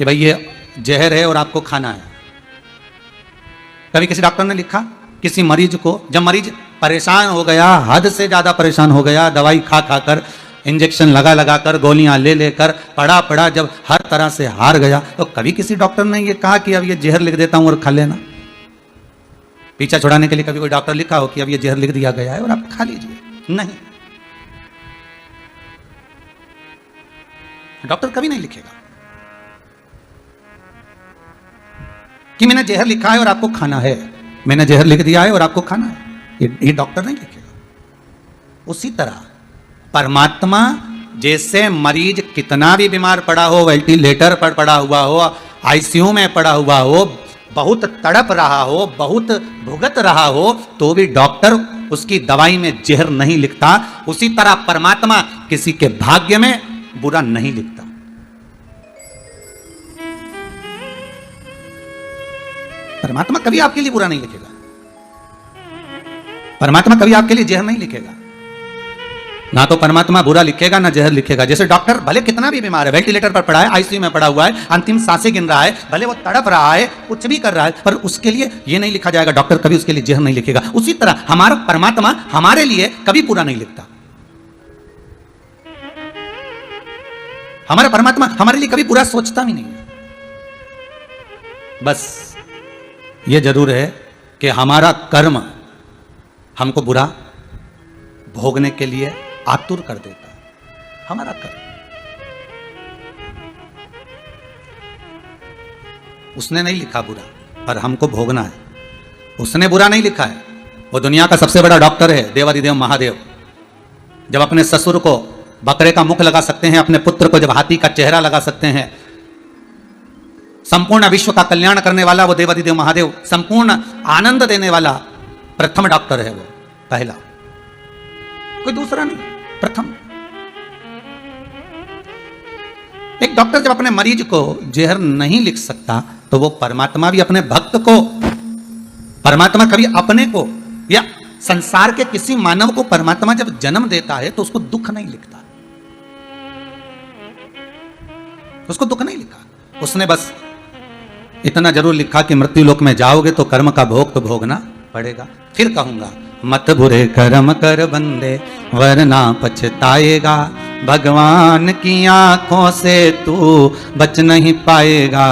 कि भाई ये जहर है और आपको खाना है। कभी किसी डॉक्टर ने लिखा किसी मरीज को, जब मरीज परेशान हो गया, हद से ज्यादा परेशान हो गया, दवाई खा खा कर, इंजेक्शन लगा लगा कर, गोलियां ले लेकर, पड़ा जब हर तरह से हार गया, तो कभी किसी डॉक्टर ने ये कहा कि अब ये जहर लिख देता हूं और खा लेना। पीछा छुड़ाने के लिए कभी कोई डॉक्टर लिखा हो कि अब ये जहर लिख दिया गया है और आप खा लीजिए? नहीं, डॉक्टर कभी नहीं लिखेगा कि मैंने जहर लिखा है और आपको खाना है, मैंने जहर लिख दिया है और आपको खाना है, ये डॉक्टर नहीं लिखेगा। उसी तरह परमात्मा जैसे मरीज कितना भी बीमार पड़ा हो, वेंटिलेटर पर पड़ा हुआ हो, आईसीयू में पड़ा हुआ हो, बहुत तड़प रहा हो, बहुत भुगत रहा हो, तो भी डॉक्टर उसकी दवाई में जहर नहीं लिखता। उसी तरह परमात्मा किसी के भाग्य में बुरा नहीं लिखता। परमात्मा कभी आपके लिए बुरा नहीं लिखेगा, परमात्मा कभी आपके लिए जहर नहीं लिखेगा। ना तो परमात्मा बुरा लिखेगा ना जहर लिखेगा। जैसे डॉक्टर भले कितना भी बीमार है, वेंटिलेटर पर पड़ा है, आईसीयू में पड़ा हुआ है, अंतिम सांसें गिन रहा है, भले वो तड़प रहा है, कुछ भी कर रहा है, पर उसके लिए ये नहीं लिखा जाएगा, डॉक्टर कभी उसके लिए जहर नहीं लिखेगा। उसी तरह हमारा परमात्मा हमारे लिए कभी बुरा नहीं लिखता। हमारा परमात्मा हमारे लिए कभी बुरा सोचता भी नहीं है। बस ये जरूर है कि हमारा कर्म हमको बुरा भोगने के लिए आतुर कर देता है। हमारा कर्म, उसने नहीं लिखा बुरा, पर हमको भोगना है। उसने बुरा नहीं लिखा है। वो दुनिया का सबसे बड़ा डॉक्टर है, देवादिदेव महादेव। जब अपने ससुर को बकरे का मुख लगा सकते हैं, अपने पुत्र को जब हाथी का चेहरा लगा सकते हैं, संपूर्ण विश्व का कल्याण करने वाला वो देवादिदेव महादेव, संपूर्ण आनंद देने वाला प्रथम डॉक्टर है वो, पहला, कोई दूसरा नहीं, प्रथम। एक डॉक्टर जब अपने मरीज को जहर नहीं लिख सकता, तो वो परमात्मा भी अपने भक्त को, परमात्मा कभी अपने को या संसार के किसी मानव को परमात्मा जब जन्म देता है तो उसको दुख नहीं लिखता, उसको दुख नहीं लिखा। उसने बस इतना जरूर लिखा कि मृत्यु लोक में जाओगे तो कर्म का भोग तो भोगना पड़ेगा। फिर कहूंगा, मत बुरे कर्म कर बंदे वरना पछताएगा, भगवान की आंखों से तू बच नहीं पाएगा,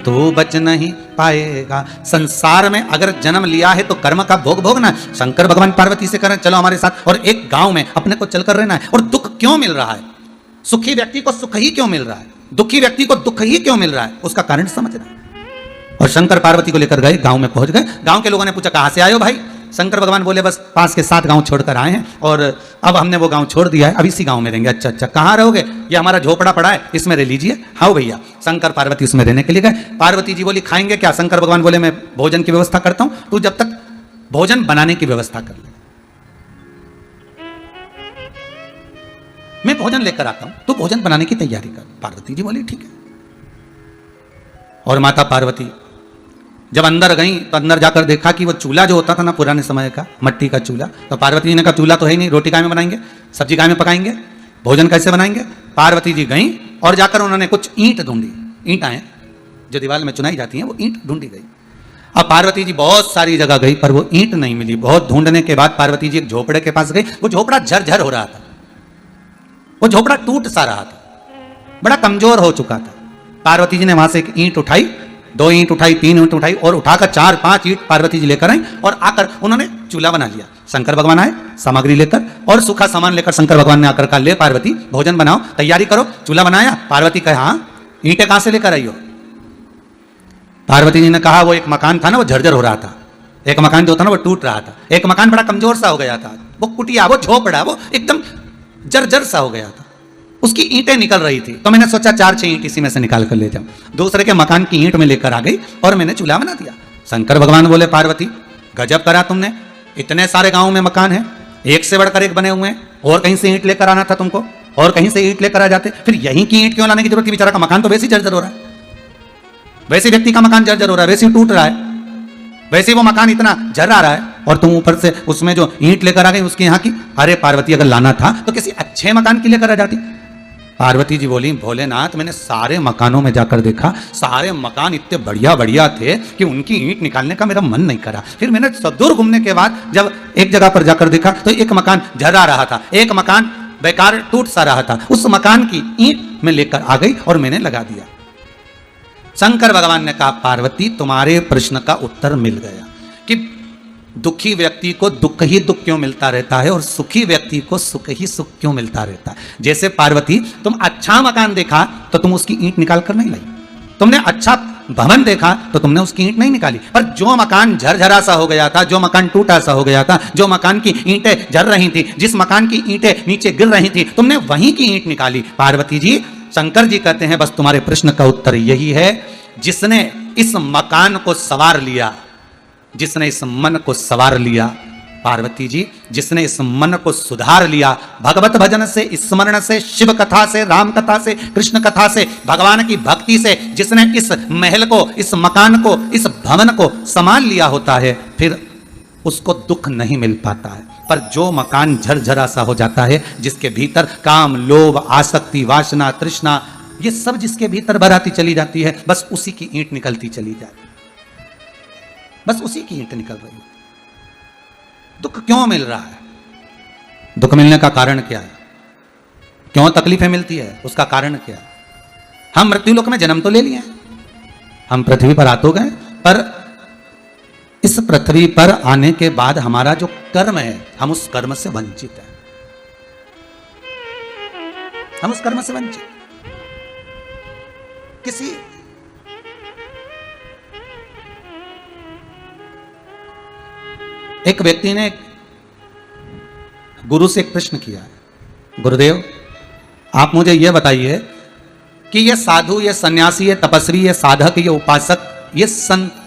तू बच नहीं पाएगा। संसार में अगर जन्म लिया है तो कर्म का भोग भोगना। शंकर भगवान पार्वती से करें चलो हमारे साथ, और एक गांव में अपने को चलकर रहना है। और दुख क्यों मिल रहा है? सुखी व्यक्ति को सुख ही क्यों मिल रहा है? दुखी व्यक्ति को दुख ही क्यों मिल रहा है? उसका कारण समझना। और शंकर पार्वती को लेकर गए, गांव में पहुंच गए। गांव के लोगों ने पूछा कहां से आए हो भाई? शंकर भगवान बोले बस पास के 7 गांव छोड़कर आए हैं और अब हमने वो गांव छोड़ दिया है, अब इसी गांव में रहेंगे। अच्छा अच्छा, कहाँ रहोगे? ये हमारा झोपड़ा पड़ा है, इसमें रह लीजिए। हाँ भैया। शंकर पार्वती उसमें रहने के लिए गए। पार्वती जी बोली खाएंगे क्या? शंकर भगवान बोले मैं भोजन की व्यवस्था करता हूं, तू जब तक भोजन बनाने की व्यवस्था कर ले, मैं भोजन लेकर आता हूं, तू भोजन बनाने की तैयारी कर। पार्वती जी बोली ठीक है। और माता पार्वती जब अंदर गई तो अंदर जाकर देखा कि वो चूल्हा जो होता था ना पुराने समय का, मट्टी का चूल्हा, तो पार्वती जी ने कहा चूल्हा तो है नहीं, रोटी काय में बनाएंगे, सब्जी काय में पकाएंगे, भोजन कैसे बनाएंगे? पार्वती जी गई और जाकर उन्होंने कुछ ईंट ढूंढी, ईंटें जो दीवार में चुनाई जाती हैं वो ईंट ढूंढी गई। अब पार्वती जी बहुत सारी जगह गई पर वो ईंट नहीं मिली। बहुत ढूंढने के बाद पार्वती जी एक झोपड़े के पास गई। वो झोपड़ा झरझर हो रहा था, वो झोपड़ा टूट सा रहा था, बड़ा कमजोर हो चुका था। पार्वती जी ने वहां से एक ईंट उठाई, 2 ईंट उठाई, 3 ईंट उठाई और उठाकर 4-5 ईंट पार्वती जी लेकर आई और आकर उन्होंने चूल्हा बना लिया। शंकर भगवान आए सामग्री लेकर और सूखा सामान लेकर। शंकर भगवान ने आकर कहा ले पार्वती भोजन बनाओ, तैयारी करो। चूल्हा बनाया? पार्वती कहे हाँ। ईंटें कहां से लेकर आई हो? पार्वती जी ने कहा वो एक मकान था ना, वो झरझर हो रहा था, एक मकान जो था ना वो टूट रहा था, एक मकान बड़ा कमजोर सा हो गया था, वो कुटिया, वो झोपड़ा, वो एकदम जर्जर सा हो गया था, उसकी ईंटें निकल रही थी। तो मैंने सोचा 4-6 ईंट इसी में से निकाल कर ले जाऊं। दूसरे के मकान की ईंट में लेकर आ गई और मैंने चूल्हा बना दिया। शंकर भगवान बोले पार्वती गजब करा तुमने, इतने सारे गांव में मकान है, एक से बढ़कर एक बने हुए हैं, और कहीं से ईंट लेकर आना था तुमको, और कहीं से ईंट लेकर आ जाते, फिर यहीं की ईंट क्यों लाने की जरूरत थी? बेचारा का मकान तो वैसे ही जर्जर हो रहा है, वैसे व्यक्ति का मकान जर्जर हो रहा है, वैसे ही टूट रहा है, वैसे वो मकान इतना जर आ रहा है, और तुम ऊपर से उसमें जो ईंट लेकर आ गई उसके यहाँ की। अरे पार्वती अगर लाना था तो किसी अच्छे मकान की लेकर आ जाती, पार्वती जी बोली, भोलेनाथ मैंने सारे मकानों में जाकर देखा, सारे मकान इतने बढ़िया बढ़िया थे कि उनकी ईंट निकालने का मेरा मन नहीं करा। फिर मैंने सदूर घूमने के बाद जब एक जगह पर जाकर देखा तो एक मकान झर्रा रहा था, एक मकान बेकार टूट सा रहा था। उस मकान की ईंट मैं लेकर आ गई और मैंने लगा दिया। शंकर भगवान ने कहा, पार्वती तुम्हारे प्रश्न का उत्तर मिल गया कि दुखी व्यक्ति को दुख ही दुख क्यों मिलता रहता है और सुखी व्यक्ति को सुख ही सुख क्यों मिलता रहता है। जैसे पार्वती, तुम अच्छा मकान देखा तो तुम उसकी ईंट निकाल कर नहीं लाई, तुमने अच्छा भवन देखा तो तुमने उसकी ईंट नहीं निकाली, पर जो मकान झरझरा सा हो गया था, जो मकान टूटा सा हो गया था, जो मकान की ईंटें झर रही थी, जिस मकान की ईंटें नीचे गिर रही थी, तुमने वहीं की ईंट निकाली। पार्वती जी, शंकर जी कहते हैं बस तुम्हारे प्रश्न का उत्तर यही है, जिसने इस मकान को सवार लिया, जिसने इस मन को सवार लिया, पार्वती जी जिसने इस मन को सुधार लिया, भगवत भजन से, स्मरण से, शिव कथा से, राम कथा से, कृष्ण कथा से, भगवान की भक्ति से, जिसने इस महल को, इस मकान को, इस भवन को संभाल लिया होता है, फिर उसको दुख नहीं मिल पाता है। पर जो मकान झरझरा सा हो जाता है, जिसके भीतर काम, लोभ, आसक्ति, वासना, तृष्णा, ये सब जिसके भीतर भराती चली जाती है, बस उसी की ईंट निकलती चली जाती है, बस उसी की ईंट निकल रही है। दुख क्यों मिल रहा है? दुख मिलने का कारण क्या है? क्यों तकलीफें मिलती है? उसका कारण क्या है? हम मृत्युलोक में जन्म तो ले लिए हैं, हम पृथ्वी पर आ तो गए, पर इस पृथ्वी पर आने के बाद हमारा जो कर्म है, हम उस कर्म से वंचित हैं, हम उस कर्म से वंचित। किसी एक व्यक्ति ने गुरु से एक प्रश्न किया है, गुरुदेव आप मुझे यह बताइए कि ये साधु, ये सन्यासी, ये तपस्वी, ये साधक, ये उपासक, ये संत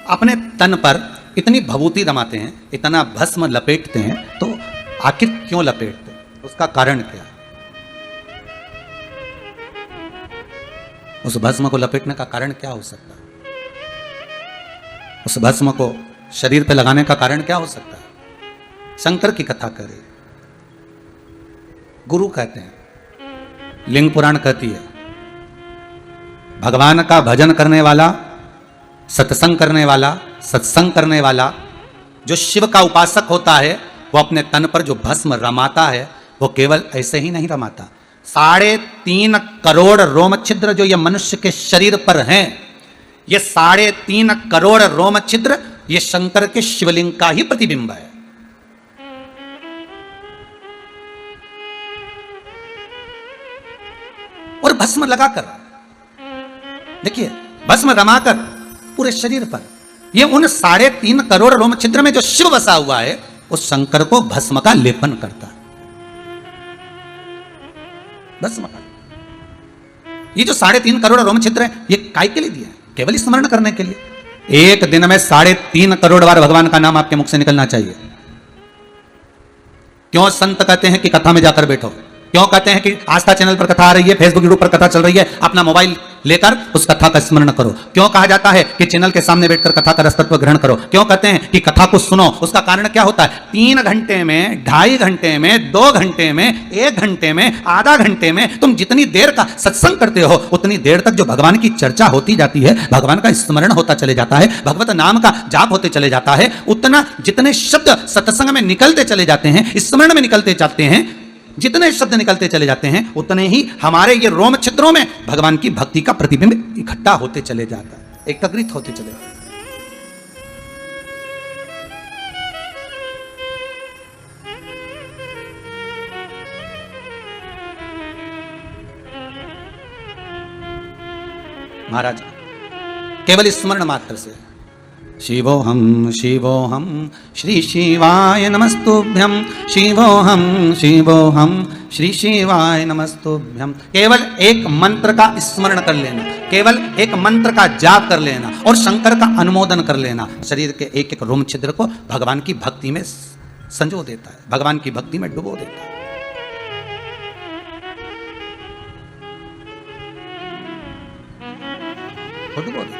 अपने तन पर इतनी भभूति रमाते हैं, इतना भस्म लपेटते हैं, तो आखिर क्यों लपेटते हैं? उसका कारण क्या है? उस भस्म को लपेटने का कारण क्या हो सकता है? उस भस्म को शरीर पे लगाने का कारण क्या हो सकता है? शंकर की कथा करें, गुरु कहते हैं, लिंग पुराण कहती है, भगवान का भजन करने वाला, सत्संग करने वाला, सत्संग करने वाला, जो शिव का उपासक होता है, वो अपने तन पर जो भस्म रमाता है, वो केवल ऐसे ही नहीं रमाता। 3.5 करोड़ रोम छिद्र जो ये मनुष्य के शरीर पर हैं, ये 3.5 करोड़ रोम छिद्र ये शंकर के शिवलिंग का ही प्रतिबिंब है। और भस्म लगाकर देखिए, भस्म रमाकर पूरे शरीर पर, ये उन 3.5 करोड़ रोम छिद्र में जो शिव बसा हुआ है, उस शंकर को भस्म का लेपन करता है। भस्म का ये जो 3.5 करोड़ रोम छिद्र है, ये काय के लिए दिया है? केवल स्मरण करने के लिए। एक दिन में 3.5 करोड़ बार भगवान का नाम आपके मुख से निकलना चाहिए। क्यों संत कहते हैं कि कथा में जाकर बैठो? क्यों कहते हैं कि आस्था चैनल पर कथा आ रही है, फेसबुक यूट्यूब पर कथा चल रही है, अपना मोबाइल लेकर उस कथा का स्मरण करो? क्यों कहा जाता है कि चैनल के सामने बैठकर कथा का रसतत्व ग्रहण करो? क्यों कहते हैं कि कथा को सुनो? उसका कारण क्या होता है? 3 घंटे में, 2.5 घंटे में, 2 घंटे में, 1 घंटे में, आधा घंटे में तुम जितनी देर का सत्संग करते हो, उतनी देर तक जो भगवान की चर्चा होती जाती है, भगवान का स्मरण होता चले जाता है, भगवत नाम का जाप होते चले जाता है, उतना जितने शब्द सत्संग में निकलते चले जाते हैं, स्मरण में निकलते जाते हैं, जितने शब्द निकलते चले जाते हैं, उतने ही हमारे ये रोम छिद्रों में भगवान की भक्ति का प्रतिबिंब इकट्ठा होते चले जाता है, एकत्रित होते चले जाता है। महाराज केवल स्मरण मात्र से शिवोहम शिवोहम श्री शिवाय नमस्तुभ्यम, शिवोहम शिवोहम श्री शिवाय नमस्तुभ्यम, केवल एक मंत्र का स्मरण कर लेना, केवल एक मंत्र का जाप कर लेना और शंकर का अनुमोदन कर लेना, शरीर के एक एक रोम छिद्र को भगवान की भक्ति में संजो देता है, भगवान की भक्ति में डुबो देता है। डुबो देता है।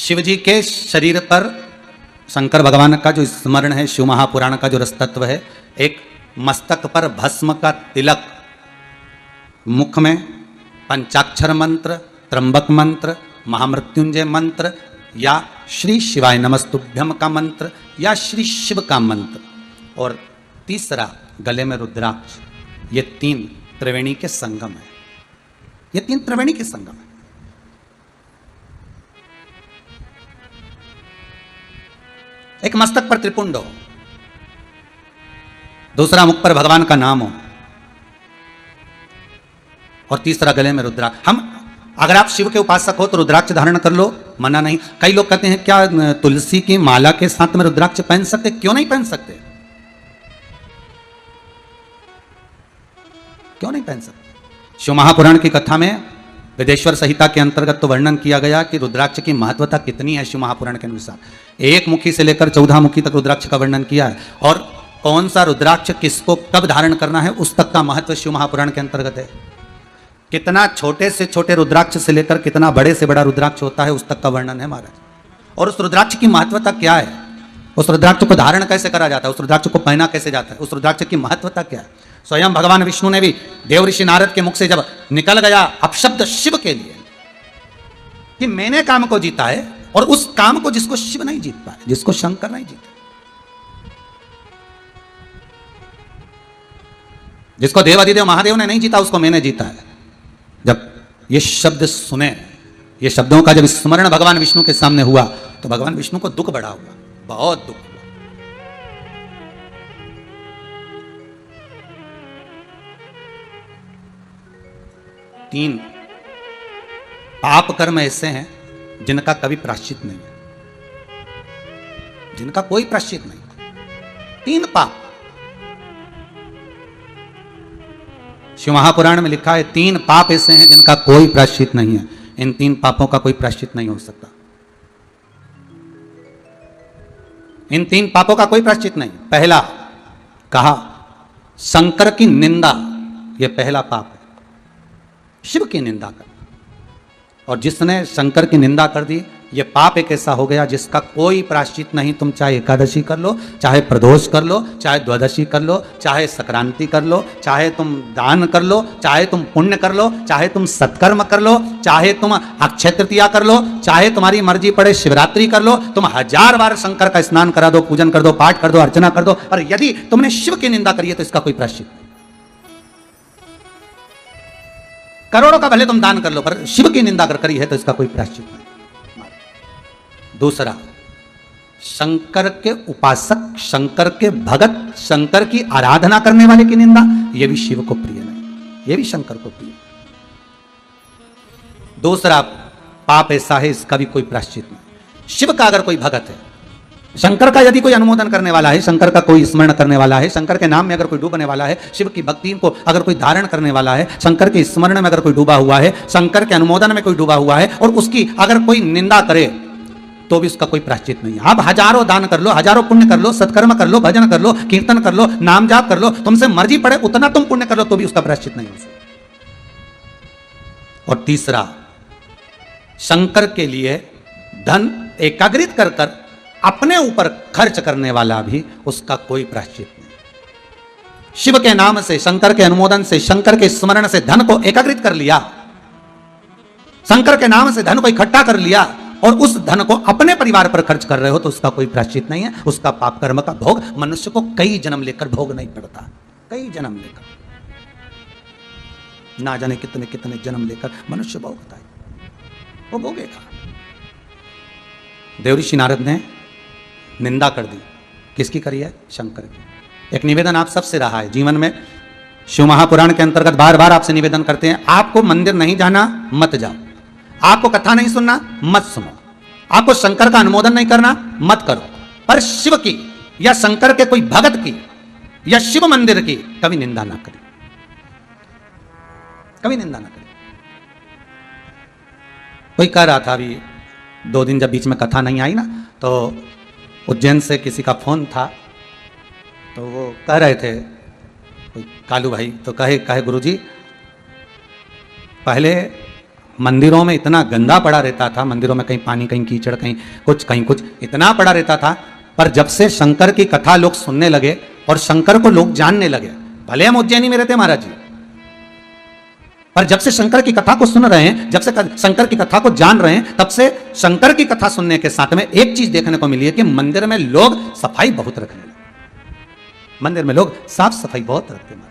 शिव जी के शरीर पर शंकर भगवान का जो स्मरण है, शिव महापुराण का जो रसतत्व है, एक मस्तक पर भस्म का तिलक, मुख में पंचाक्षर मंत्र, त्र्यंबक मंत्र, महामृत्युंजय मंत्र या श्री शिवाय नमस्तुभ्यम का मंत्र या श्री शिव का मंत्र, और तीसरा गले में रुद्राक्ष। ये तीन त्रिवेणी के संगम है, ये तीन त्रिवेणी के संगम है। एक मस्तक पर त्रिपुंड हो, दूसरा मुख पर भगवान का नाम हो, और तीसरा गले में रुद्राक्ष। हम अगर आप शिव के उपासक हो तो रुद्राक्ष धारण कर लो, मना नहीं। कई लोग कहते हैं क्या तुलसी की माला के साथ में रुद्राक्ष पहन सकते? क्यों नहीं पहन सकते? क्यों नहीं पहन सकते? शिव महापुराण की कथा में वेदेश्वर संहिता के अंतर्गत तो वर्णन किया गया कि रुद्राक्ष की महत्वता कितनी है। शिव महापुराण के अनुसार 1 मुखी से लेकर 14 मुखी तक रुद्राक्ष का वर्णन किया है, और कौन सा रुद्राक्ष किसको कब धारण करना है उस तक का महत्व शिव महापुराण के अंतर्गत है। कितना छोटे से छोटे रुद्राक्ष से लेकर कितना बड़े से बड़ा रुद्राक्ष होता है उस तक का वर्णन है महाराज। और उस रुद्राक्ष की महत्वता क्या है, उस रुद्राक्ष को धारण कैसे करा जाता है, उस रुद्राक्ष को पहना कैसे जाता है, उस रुद्राक्ष की महत्वता क्या है। स्वयं भगवान विष्णु ने भी देव ऋषि नारद के मुख से जब निकल गया अपशब्द शिव के लिए कि मैंने काम को जीता है, और उस काम को जिसको शिव नहीं जीत पाए, जिसको शंकर नहीं जीता, जिसको देव अधिदेव महादेव ने नहीं जीता, उसको मैंने जीता है। जब ये शब्द सुने, ये शब्दों का जब स्मरण भगवान विष्णु के सामने हुआ तो भगवान विष्णु को दुख बढ़ा हुआ, बहुत दुख हुआ। तीन पाप कर्म ऐसे हैं जिनका कभी प्रायश्चित नहीं है, जिनका कोई प्रायश्चित नहीं। 3 पाप शिव महापुराण में लिखा है, 3 पाप ऐसे हैं जिनका कोई प्रायश्चित नहीं है। इन 3 पापों का कोई प्रायश्चित नहीं हो सकता। इन 3 पापों का कोई प्रायश्चित नहीं। पहला कहा शंकर की निंदा, यह पहला पाप है, शिव की निंदा कर। और जिसने शंकर की निंदा कर दी, यह पाप एक ऐसा हो गया जिसका कोई प्रायश्चित नहीं। तुम चाहे एकादशी कर लो, चाहे प्रदोष कर लो, चाहे द्वादशी कर लो, चाहे संक्रांति कर लो, चाहे तुम दान कर लो, चाहे तुम पुण्य कर लो, चाहे तुम सत्कर्म कर लो, चाहे तुम अक्षय तृतीया कर लो, चाहे तुम्हारी मर्जी पड़े शिवरात्रि कर लो, तुम 1000 बार शंकर का स्नान करा दो, पूजन कर दो, पाठ कर दो, अर्चना कर दो, और यदि तुमने शिव की निंदा करी है तो इसका कोई प्रायश्चित नहीं। करोड़ों का भले तुम दान कर लो, पर शिव की निंदा कर करी है तो इसका कोई प्रायश्चित नहीं। दूसरा, शंकर के उपासक, शंकर के भगत, शंकर की आराधना करने वाले की निंदा, यह भी शिव को प्रिय नहीं, यह भी शंकर को प्रिय। दूसरा पाप ऐसा है, इसका भी कोई प्रायश्चित नहीं। शिव का अगर कोई भगत है, शंकर का यदि कोई अनुमोदन करने वाला है, शंकर का कोई स्मरण करने वाला है, शंकर के नाम में अगर कोई डूबने वाला है, शिव की भक्ति को अगर कोई धारण करने वाला है, शंकर के स्मरण में अगर कोई डूबा हुआ है, शंकर के अनुमोदन में कोई डूबा हुआ है, और उसकी अगर कोई निंदा करे तो भी उसका कोई प्रायश्चित नहीं है। आप 1000 दान कर लो, 1000 पुण्य कर लो, सत्कर्म कर लो, भजन कर लो, कीर्तन कर लो, नाम जाप कर लो, तुमसे मर्जी पड़े उतना तुम पुण्य कर लो तो भी उसका प्रायश्चित नहीं हो सकता। और तीसरा, शंकर के लिए धन एकाग्रित कर कर अपने ऊपर खर्च करने वाला भी, उसका कोई प्रायश्चित नहीं। शिव के नाम से, शंकर के अनुमोदन से, शंकर के स्मरण से धन को एकाग्रित कर लिया, शंकर के नाम से धन को इकट्ठा कर लिया, और उस धन को अपने परिवार पर खर्च कर रहे हो तो उसका कोई प्रायश्चित नहीं है। उसका पाप कर्म का भोग मनुष्य को कई जन्म लेकर भोग नहीं पड़ता, कई जन्म लेकर, ना जाने कितने कितने जन्म लेकर मनुष्य भोगता है, वो भोगेगा। देवऋषि नारद ने निंदा कर दी, किसकी करी है? शंकर की। एक निवेदन आप सबसे रहा है जीवन में, शिव महापुराण के अंतर्गत बार बार आपसे निवेदन करते हैं, आपको मंदिर नहीं जाना मत जाओ, आपको कथा नहीं सुनना मत सुनो, आपको शंकर का अनुमोदन नहीं करना मत करो, पर शिव की या शंकर के कोई भगत की या शिव मंदिर की कभी निंदा ना करें, कभी निंदा ना करें। कोई कह रहा था अभी 2 दिन जब बीच में कथा नहीं आई ना, तो उज्जैन से किसी का फोन था, तो वो कह रहे थे कोई कालू भाई, तो कहे गुरुजी पहले मंदिरों में इतना गंदा पड़ा रहता था, मंदिरों में कहीं पानी, कहीं कीचड़, कहीं कुछ इतना पड़ा रहता था। पर जब से शंकर की कथा लोग सुनने लगे और शंकर को लोग जानने लगे, भले हम उज्जैनी में रहते महाराज जी, पर जब से शंकर की कथा को सुन रहे हैं, जब से शंकर की कथा को जान रहे हैं, तब से शंकर की कथा सुनने के साथ में एक चीज देखने को मिली है कि मंदिर में लोग सफाई बहुत रखने लगे। मंदिर में लोग साफ सफाई बहुत रखते हैं,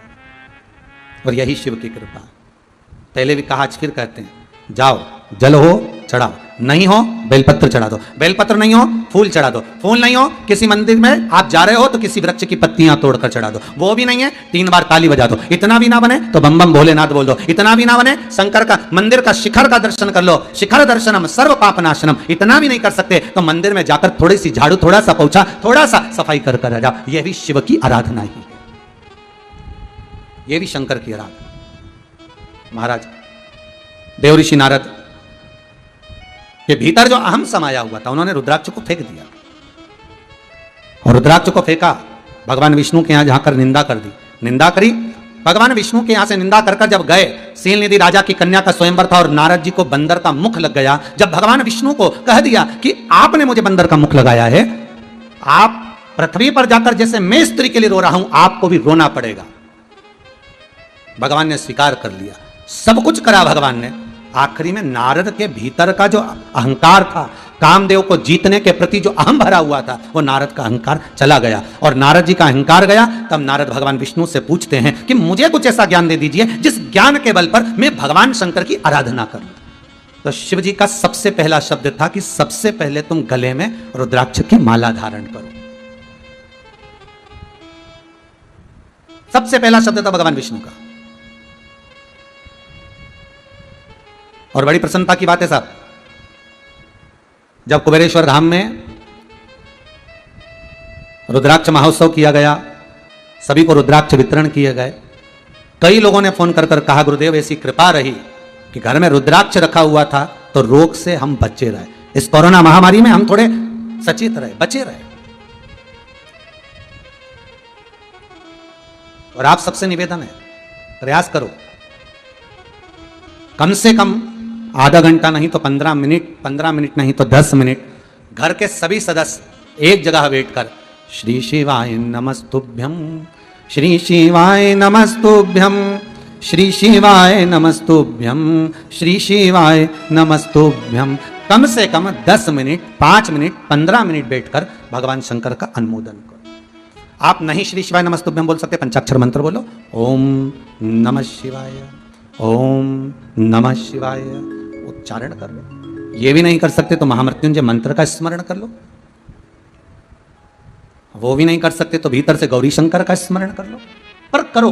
और यही शिव की कृपा। पहले भी कहा, आज फिर कहते हैं, जाओ जल हो चढ़ाओ, नहीं हो बेलपत्र चढ़ा दो, बेलपत्र नहीं हो फूल चढ़ा दो, फूल नहीं हो किसी मंदिर में आप जा रहे हो तो किसी वृक्ष की पत्तियां तोड़कर चढ़ा दो, वो भी नहीं है 3 बार ताली बजा दो, इतना भी ना बने तो बम बम भोलेनाथ बोल दो, इतना भी ना बने शंकर का मंदिर का शिखर का दर्शन कर लो, शिखर दर्शनम सर्व पाप नाशनम, इतना भी नहीं कर सकते तो मंदिर में जाकर थोड़ी सी झाड़ू, थोड़ा सा पोछा, थोड़ा सा सफाई कर कर आ जाओ। यह भी शिव की आराधना ही है, यह भी शंकर की आराधना। महाराज देव ऋषि नारद के भीतर जो अहम समाया हुआ था, उन्होंने रुद्राक्ष को फेंक दिया, और रुद्राक्ष को फेंका, भगवान विष्णु के यहां जाकर निंदा कर दी, निंदा करी भगवान विष्णु के यहां से निंदा कर जब गए, शीलनिधि राजा की कन्या का स्वयंवर था और नारद जी को बंदर का मुख लग गया। जब भगवान विष्णु को कह दिया कि आपने मुझे बंदर का मुख लगाया है, आप पृथ्वी पर जाकर जैसे मैं स्त्री के लिए रो रहा हूं, आपको भी रोना पड़ेगा। भगवान ने स्वीकार कर लिया, सब कुछ करा भगवान ने। आखिरी में नारद के भीतर का जो अहंकार था, कामदेव को जीतने के प्रति जो अहम भरा हुआ था, वो नारद का अहंकार चला गया, और नारद जी का अहंकार गया। तब नारद भगवान विष्णु से पूछते हैं कि मुझे कुछ ऐसा ज्ञान दे दीजिए जिस ज्ञान के बल पर मैं भगवान शंकर की आराधना करूं। तो शिव जी का सबसे पहला शब्द था कि सबसे पहले तुम गले में रुद्राक्ष की माला धारण करो। सबसे पहला शब्द था भगवान विष्णु का। और बड़ी प्रसन्नता की बात है साहब, जब कुबेरेश्वर धाम में रुद्राक्ष महोत्सव किया गया, सभी को रुद्राक्ष वितरण किए गए, कई लोगों ने फोन कर कर कहा, गुरुदेव ऐसी कृपा रही कि घर में रुद्राक्ष रखा हुआ था तो रोग से हम बचे रहे, इस कोरोना महामारी में हम थोड़े सचेत रहे, बचे रहे। और आप सबसे निवेदन है, प्रयास करो, कम से कम आधा घंटा नहीं तो 15 मिनट नहीं तो 10 मिनट घर के सभी सदस्य एक जगह बैठकर श्री शिवाय नमस्तुभ्यम, श्री शिवाय नमस्तुभ्यम, श्री शिवाय नमस्तुभ्यम, श्री शिवाय नमस्तुभ्यम, कम से कम 10 मिनट, 5 मिनट, 15 मिनट बैठकर भगवान शंकर का अनुमोदन करो। आप नहीं श्री शिवाय नमस्तुभ्यम बोल सकते, पंचाक्षर मंत्र बोलो, ओम नमः शिवाय, ओम नमः शिवाय, उच्चारण कर लो। ये भी नहीं कर सकते तो महामृत्युंजय मंत्र का स्मरण कर लो, वो भी नहीं कर सकते तो भीतर से गौरी शंकर का स्मरण कर लो, पर करो।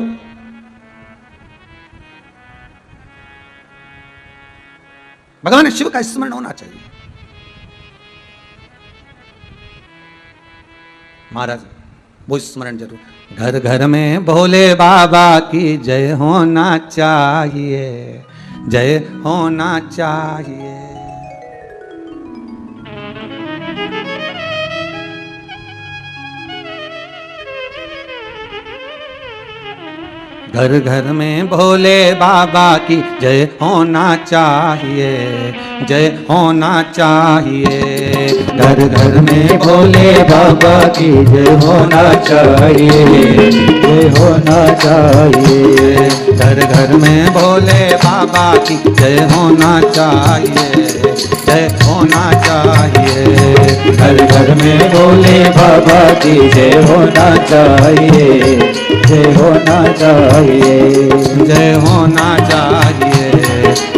भगवान शिव का स्मरण होना चाहिए। महाराज वो स्मरण जरूर, घर घर में भोले बाबा की जय होना चाहिए, जय होना चाहिए। घर घर में भोले बाबा की जय होना चाहिए, जय होना चाहिए। घर घर में भोले बाबा की जय होना चाहिए, जय होना चाहिए। घर घर में भोले बाबा की जय होना चाहिए, जय होना चाहिए। घर घर में भोले बाबा की जय होना चाहिए, जय होना चाहिए, जय होना चाहिए,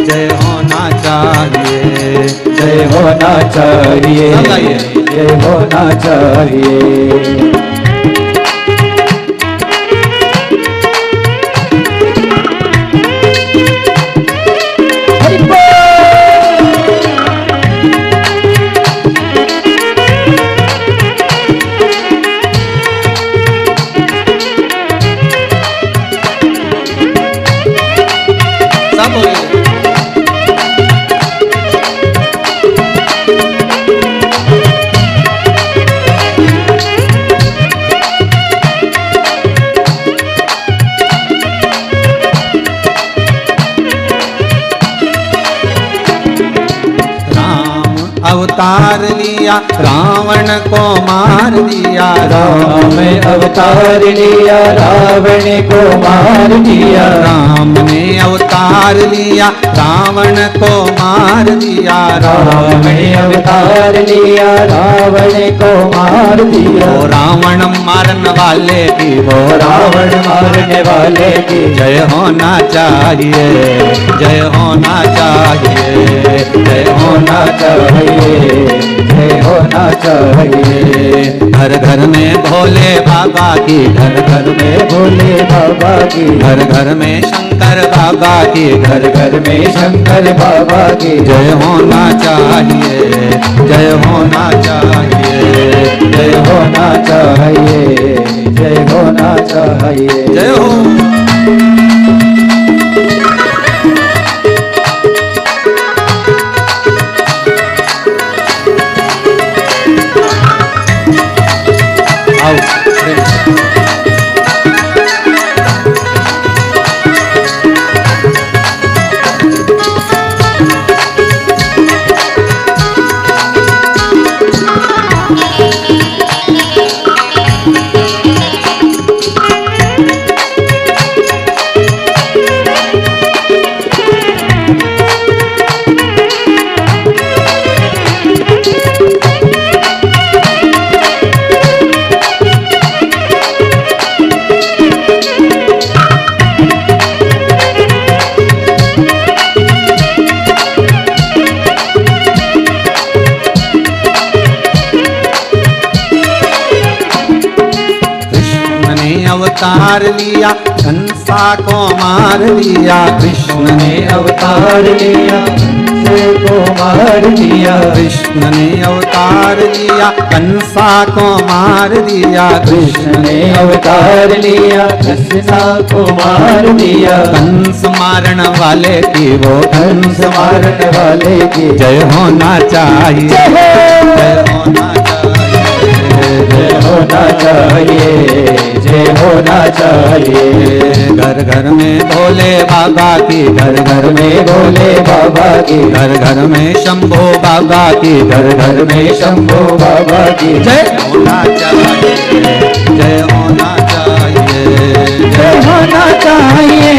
जय होना चाहिए, जय होना चाहिए, जय होना चाहिए। अवतार लिया रावण को मार दिया। राम अवतार लिया रावण को मार दिया। राम ने अवतार लिया रावण को मार दिया। राम अवतार लिया रावण को मार दिया। वो रावण मारने वाले की, वो रावण मारने वाले की जय होना चाहिए, जय होना चाहिए, जय होना चाहिए, जय होना चाहिए। घर घर में भोले बाबा की, घर घर में भोले बाबा की, घर घर में शंकर बाबा की, घर घर में शंकर बाबा की जय होना चाहिए, जय होना चाहिए, जय होना चाहिए, जय होना चाहिए। जय हो। अवतार लिया कंसा को मार दिया। कृष्ण ने अवतार लिया कंसे को मार दिया। कृष्ण ने अवतार लिया कंसा को मार दिया। कृष्ण ने अवतार लिया कंसा को मार दिया। कंस मारने वाले की, वो कंस मारने वाले की जय होना चाहिए, जय होना चाहिए, जय होना चाहिए, जय होना चाहिए। घर घर में भोले बाबा की, घर घर में भोले बाबा की, घर घर में शंभो बाबा की, घर घर में शंभो बाबा की जय होना चाहिए, जय होना चाहिए, जय होना चाहिए,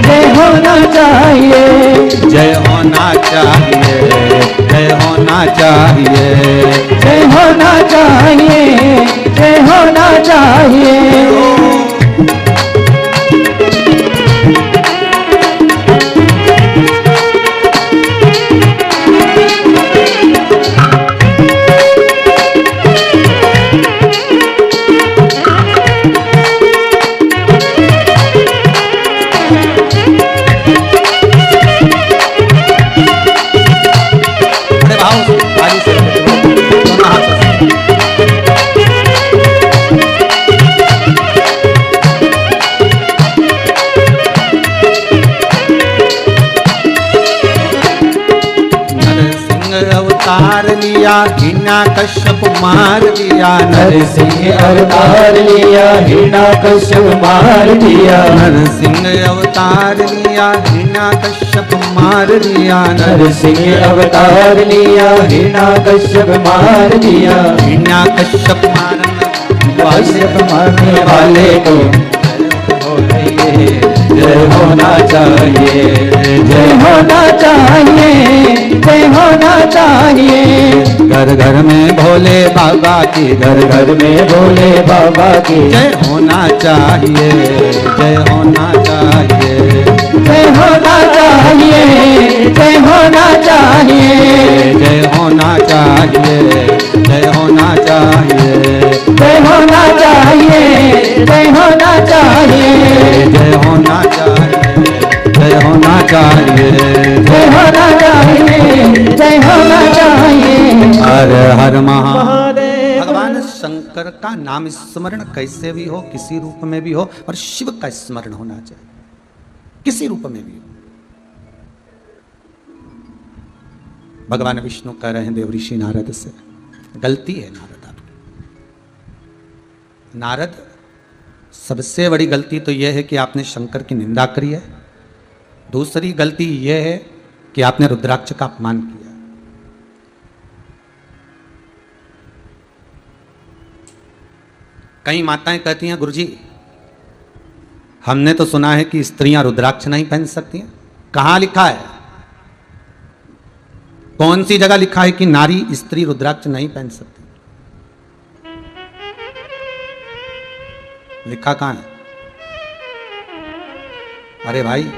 जय होना चाहिए, जय होना चाहिए, जय होना चाहिए, जय होना चाहिए, जय होना चाहिए। अवतार लिया हिरण्यकश्यप मार दिया। नरसिंह अवतार लिया हिरण्यकश्यप मार दिया। नरसिंह अवतार लिया हिरण्यकश्यप मार दिया। नरसिंह अवतार लिया हिरण्यकश्यप मार दिया। हिरण्यकश्यप मारने वाले को जय होना चाहिए, जय होना चाहिए, जय होना चाहिए। घर घर में भोले बाबा की, घर घर में भोले बाबा की जय होना चाहिए, जय होना चाहिए, जय होना चाहिए, जय होना चाहिए, जय होना चाहिए, जय होना चाहिए, जय होना चाहिए, जय होना चाहिए, जय होना चाहिए, जय होना चाहिए, जय होना चाहिए, जय होना चाहिए। हर हर महादेव। भगवान शंकर का नाम स्मरण कैसे भी हो, किसी रूप में भी हो, और शिव का स्मरण होना चाहिए किसी रूप में भी हो। भगवान विष्णु कह रहे हैं देव ऋषि नारद से, गलती है नारद आपकी। नारद, सबसे बड़ी गलती तो यह है कि आपने शंकर की निंदा करी है। दूसरी गलती यह है कि आपने रुद्राक्ष का अपमान किया। कई माताएं कहती हैं गुरुजी हमने तो सुना है कि स्त्रियां रुद्राक्ष नहीं पहन सकती हैं। कहां लिखा है? कौन सी जगह लिखा है कि नारी स्त्री रुद्राक्ष नहीं पहन सकती? लिखा कहां है? अरे भाई,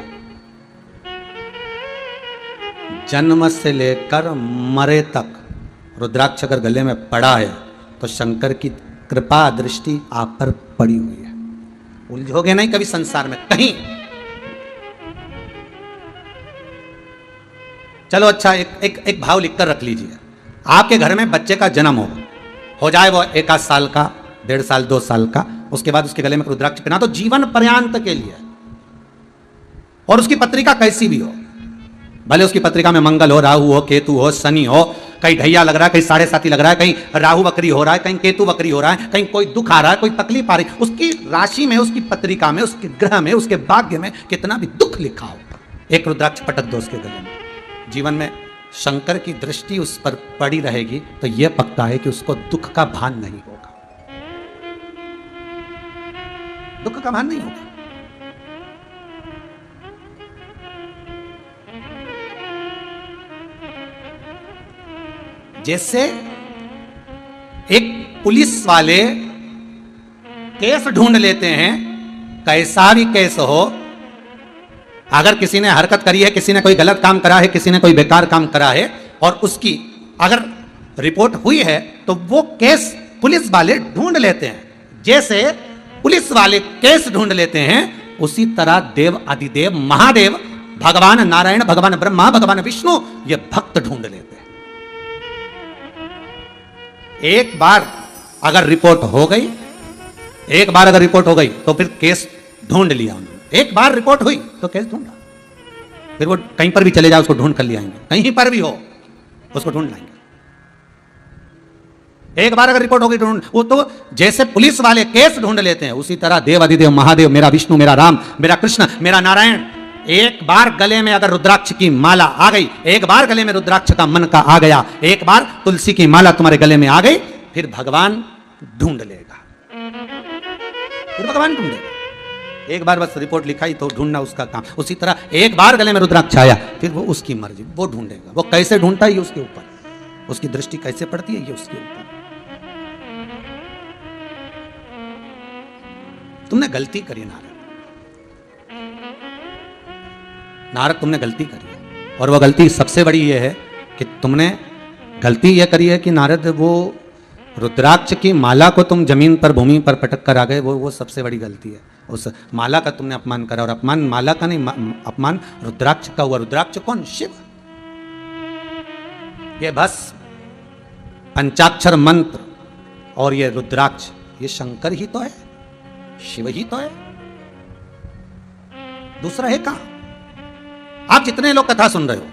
जन्म से लेकर मरे तक रुद्राक्ष अगर गले में पड़ा है तो शंकर की कृपा दृष्टि आप पर पड़ी हुई है। उलझोगे नहीं कभी संसार में कहीं। चलो अच्छा, एक भाव लिखकर रख लीजिए। आपके घर में बच्चे का जन्म हो जाए वो 1 आध साल का, 1.5 साल, 2 साल का, उसके बाद उसके गले में रुद्राक्ष पहना तो जीवन पर्यंत के लिए। और उसकी पत्रिका कैसी भी हो, भले उसकी पत्रिका में मंगल हो, राहु हो, केतु हो, शनि हो, कहीं ढैया लग रहा है, कहीं 7.5 लग रहा है, कहीं राहु वक्री हो रहा है, कहीं केतु वक्री हो रहा है, कहीं कोई दुख आ रहा है, कोई तकलीफ आ रही है, उसकी राशि में, उसकी पत्रिका में, उसके ग्रह में, उसके भाग्य में कितना भी दुख लिखा हो, एक रुद्राक्ष पटक दो उसके गले में। जीवन में शंकर की दृष्टि उस पर पड़ी रहेगी तो यह पक्का है कि उसको दुख का भान नहीं होगा। दुख का भान नहीं होगा। जैसे एक पुलिस वाले केस ढूंढ लेते हैं, कैसा भी केस हो, अगर किसी ने हरकत करी है, किसी ने कोई गलत काम करा है, किसी ने कोई बेकार काम करा है और उसकी अगर रिपोर्ट हुई है तो वो केस पुलिस वाले ढूंढ लेते हैं। जैसे पुलिस वाले केस ढूंढ लेते हैं, उसी तरह देव आदिदेव महादेव, भगवान नारायण, भगवान ब्रह्मा, भगवान विष्णु, ये भक्त ढूंढ लेते हैं। एक बार अगर रिपोर्ट हो गई, एक बार अगर रिपोर्ट हो गई तो फिर केस ढूंढ लिया उन्होंने। एक बार रिपोर्ट हुई तो केस ढूंढा, फिर वो कहीं पर भी चले जाए उसको ढूंढ कर ले आएंगे, कहीं पर भी हो उसको ढूंढ लाएंगे। एक बार अगर रिपोर्ट हो गई ढूंढ, वो तो जैसे पुलिस वाले केस ढूंढ लेते हैं, उसी तरह देव आदिदेव महादेव, मेरा विष्णु, मेरा राम, मेरा कृष्ण, मेरा नारायण, एक बार गले में अगर रुद्राक्ष की माला आ गई, एक बार गले में रुद्राक्ष का मन का आ गया, एक बार तुलसी की माला तुम्हारे गले में आ गई, फिर भगवान ढूंढ लेगा, फिर भगवान ढूंढेगा। एक बार बस रिपोर्ट लिखाई तो ढूंढना उसका काम। उसी तरह एक बार गले में रुद्राक्ष आया, फिर वो उसकी मर्जी, वो ढूंढेगा। वो कैसे ढूंढता है ये उसके ऊपर, उसकी दृष्टि कैसे पड़ती है ये उसके ऊपर। तुमने गलती करी नारद, तुमने गलती करी है। और वह गलती सबसे बड़ी ये है कि तुमने गलती यह करी है कि नारद, वो रुद्राक्ष की माला को तुम जमीन पर, भूमि पर पटक कर आ गए, वो सबसे बड़ी गलती है। उस माला का तुमने अपमान करा, और अपमान माला का नहीं, अपमान रुद्राक्ष का हुआ। रुद्राक्ष कौन? शिव। ये बस पंचाक्षर मंत्र और ये रुद्राक्ष, ये शंकर ही तो है, शिव ही तो है, दूसरा है कहां? आप जितने लोग कथा सुन रहे हो,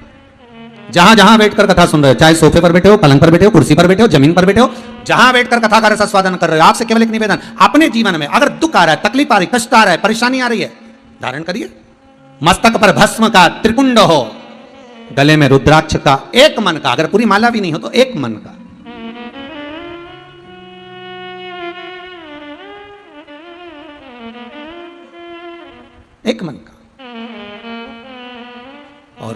जहां जहां बैठकर कथा सुन रहे हो, चाहे सोफे पर बैठे हो, पलंग पर बैठे हो, कुर्सी पर बैठे हो, जमीन पर बैठे हो, जहां बैठकर कथा का रसास्वादन कर रहे हो, आपसे केवल एक निवेदन, अपने जीवन में अगर दुख आ रहा है, तकलीफ आ रही, कष्ट आ रहा है, परेशानी आ रही है, धारण करिए। मस्तक पर भस्म का त्रिकुंड हो, गले में रुद्राक्ष का एक मन का, अगर पूरी माला भी नहीं हो तो एक मन का, एक मन का, और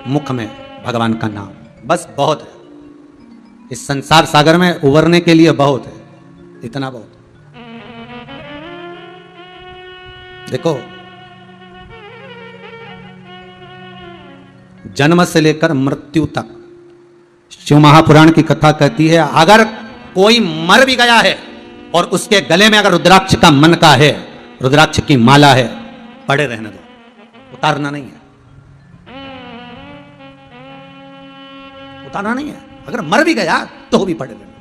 मुख में भगवान का नाम, बस बहुत है। इस संसार सागर में उबरने के लिए बहुत है, इतना बहुत। देखो, जन्म से लेकर मृत्यु तक शिव महापुराण की कथा कहती है, अगर कोई मर भी गया है और उसके गले में अगर रुद्राक्ष का मन का है, रुद्राक्ष की माला है, पड़े रहने दो, उतारना नहीं है, उतारना नहीं है। अगर मर भी गया तो भी पड़े रहने दो।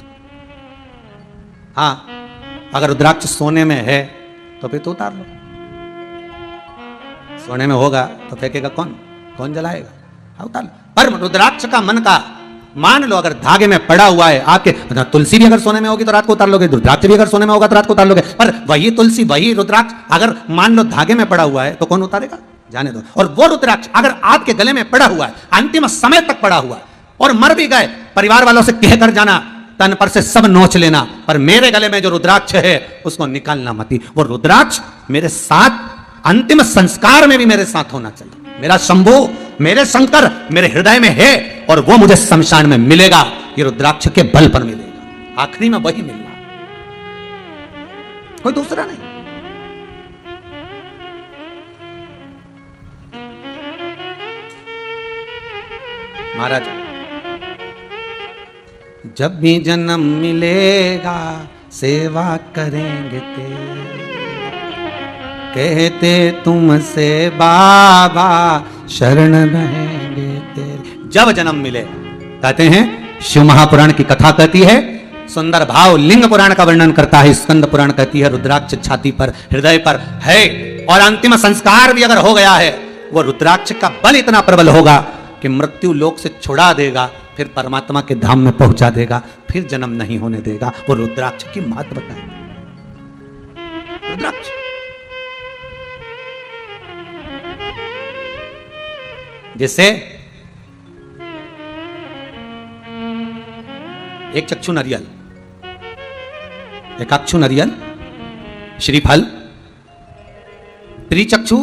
हाँ, अगर रुद्राक्ष सोने में है तो फिर तो उतार लो। सोने में होगा तो फेंकेगा कौन? कौन जलाएगा? हाँ, उतार लो। पर रुद्राक्ष का मन का, मान लो अगर धागे में पड़ा हुआ है आपके, तुलसी भी अगर सोने में होगी तो रात को उतार लोगे, रुद्राक्ष भी अगर सोने में होगा तो रात को उतार लोगे, पर वही तुलसी, वही रुद्राक्ष अगर मान लो धागे में पड़ा हुआ है तो कौन उतारेगा? जाने दो। और वो रुद्राक्ष अगर आपके गले में पड़ा हुआ है, अंतिम समय तक पड़ा हुआ है, और मर भी गए, परिवार वालों से कहकर जाना, तन पर से सब नोच लेना, पर मेरे गले में जो रुद्राक्ष है उसको निकालना मत। वो रुद्राक्ष मेरे साथ अंतिम संस्कार में भी मेरे साथ होना चाहिए। मेरा शंभू, मेरे शंकर मेरे हृदय में है और वो मुझे शमशान में मिलेगा, ये रुद्राक्ष के बल पर मिलेगा। आखिरी में वही मिलना, कोई दूसरा नहीं। महाराज, जब भी जन्म मिलेगा सेवा करेंगे तेरे, कहते तुमसे बाबा शरण रहेंगे तेरे। जब जन्म मिले, कहते हैं शिव महापुराण की कथा कहती है, सुंदर भाव लिंग पुराण का वर्णन करता है, स्कंद पुराण कहती है रुद्राक्ष छाती पर हृदय पर है, और अंतिम संस्कार भी अगर हो गया है, वो रुद्राक्ष का बल इतना प्रबल होगा कि मृत्यु लोक से छुड़ा देगा, फिर परमात्मा के धाम में पहुंचा देगा, फिर जन्म नहीं होने देगा। वो रुद्राक्ष की महत्व बताएंगे। रुद्राक्ष जैसे एक चक्षु नारियल, एक अक्षु नारियल, श्रीफल, त्रिचक्षु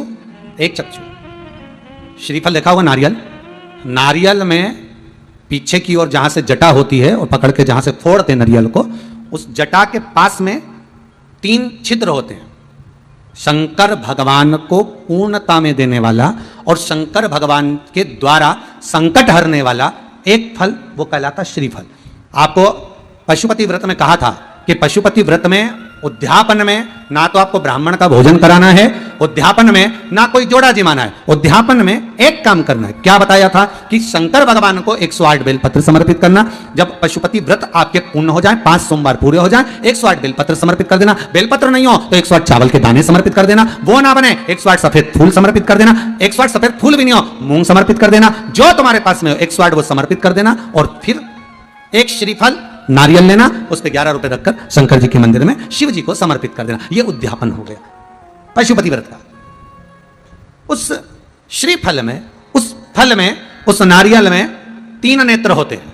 एक चक्षु, श्रीफल लिखा हुआ नारियल। नारियल में पीछे की ओर जहां से जटा होती है और पकड़ के जहां से फोड़ते हैं नारियल को, उस जटा के पास में 3 छिद्र होते हैं। शंकर भगवान को पूर्णता में देने वाला और शंकर भगवान के द्वारा संकट हरने वाला एक फल, वो कहलाता श्रीफल। आपको पशुपति व्रत में कहा था कि पशुपति व्रत में उद्यापन में ना तो आपको ब्राह्मण का भोजन कराना है, उद्यापन में ना कोई जोड़ा जिमाना है, उद्यापन में एक काम करना है। क्या बताया था कि शंकर भगवान को 108 बेलपत्र समर्पित करना। जब पशुपति व्रत आपके पूर्ण हो जाए, 5 सोमवार पूरे हो जाए, 108 बेलपत्र समर्पित कर देना। बेलपत्र नहीं हो तो 108 चावल के दाने समर्पित कर देना। वो ना बने 108 सफेद फूल समर्पित कर देना। 108 सफेद फूल भी नहीं हो, मूंग समर्पित कर देना। जो तुम्हारे पास में हो 108 वो समर्पित कर देना, और फिर एक श्रीफल नारियल लेना, उस पे 11 रुपए रखकर शंकर जी के मंदिर में शिव जी को समर्पित कर देना। यह उद्यापन हो गया पशुपति व्रत का। उस श्रीफल में, उस फल में, उस नारियल में 3 नेत्र होते हैं।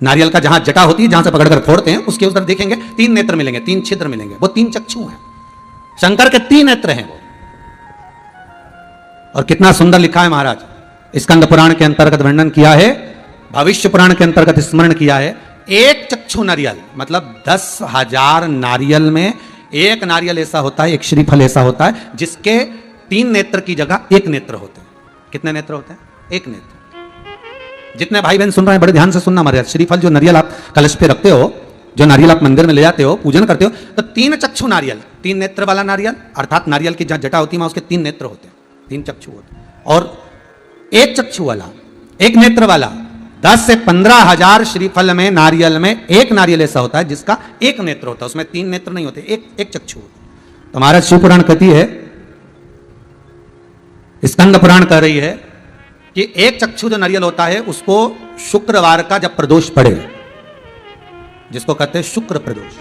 नारियल का जहां जटा होती है, जहां से पकड़कर फोड़ते हैं, उसके उधर देखेंगे 3 नेत्र मिलेंगे, 3 छिद्र मिलेंगे। वो 3 चक्षु हैं, शंकर के 3 नेत्र हैं वो। और कितना सुंदर लिखा है महाराज। स्कंद पुराण के अंतर्गत वर्णन किया है, भविष्य पुराण के अंतर्गत स्मरण किया है। एक चक्षु नारियल मतलब 10,000 नारियल में एक नारियल ऐसा होता है, एक श्रीफल ऐसा होता है जिसके 3 नेत्र की जगह 1 नेत्र होते हैं। कितने नेत्र होते हैं? 1 नेत्र। जितने भाई बहन सुन रहे हैं बड़े ध्यान से सुनना महाराज। श्रीफल जो नारियल आप कलश पे रखते हो, जो नारियल आप मंदिर में ले जाते हो, पूजन करते हो, तो 3 चक्षु नारियल, 3 नेत्र वाला नारियल, अर्थात नारियल की जहां जटा होती है वहां उसके 3 नेत्र होते हैं, 3 चक्षु होते हैं। और 1 चक्षु वाला, 1 नेत्र वाला 10 से 15,000 श्रीफल में, नारियल में एक नारियल ऐसा होता है जिसका 1 नेत्र होता है, उसमें 3 नेत्र नहीं होते, एक चक्षु होता है। तो महाराज शिव पुराण कहती है, स्कंद पुराण कह रही है कि एक चक्षु जो नारियल होता है उसको शुक्रवार का जब प्रदोष पड़े, जिसको कहते हैं शुक्र प्रदोष।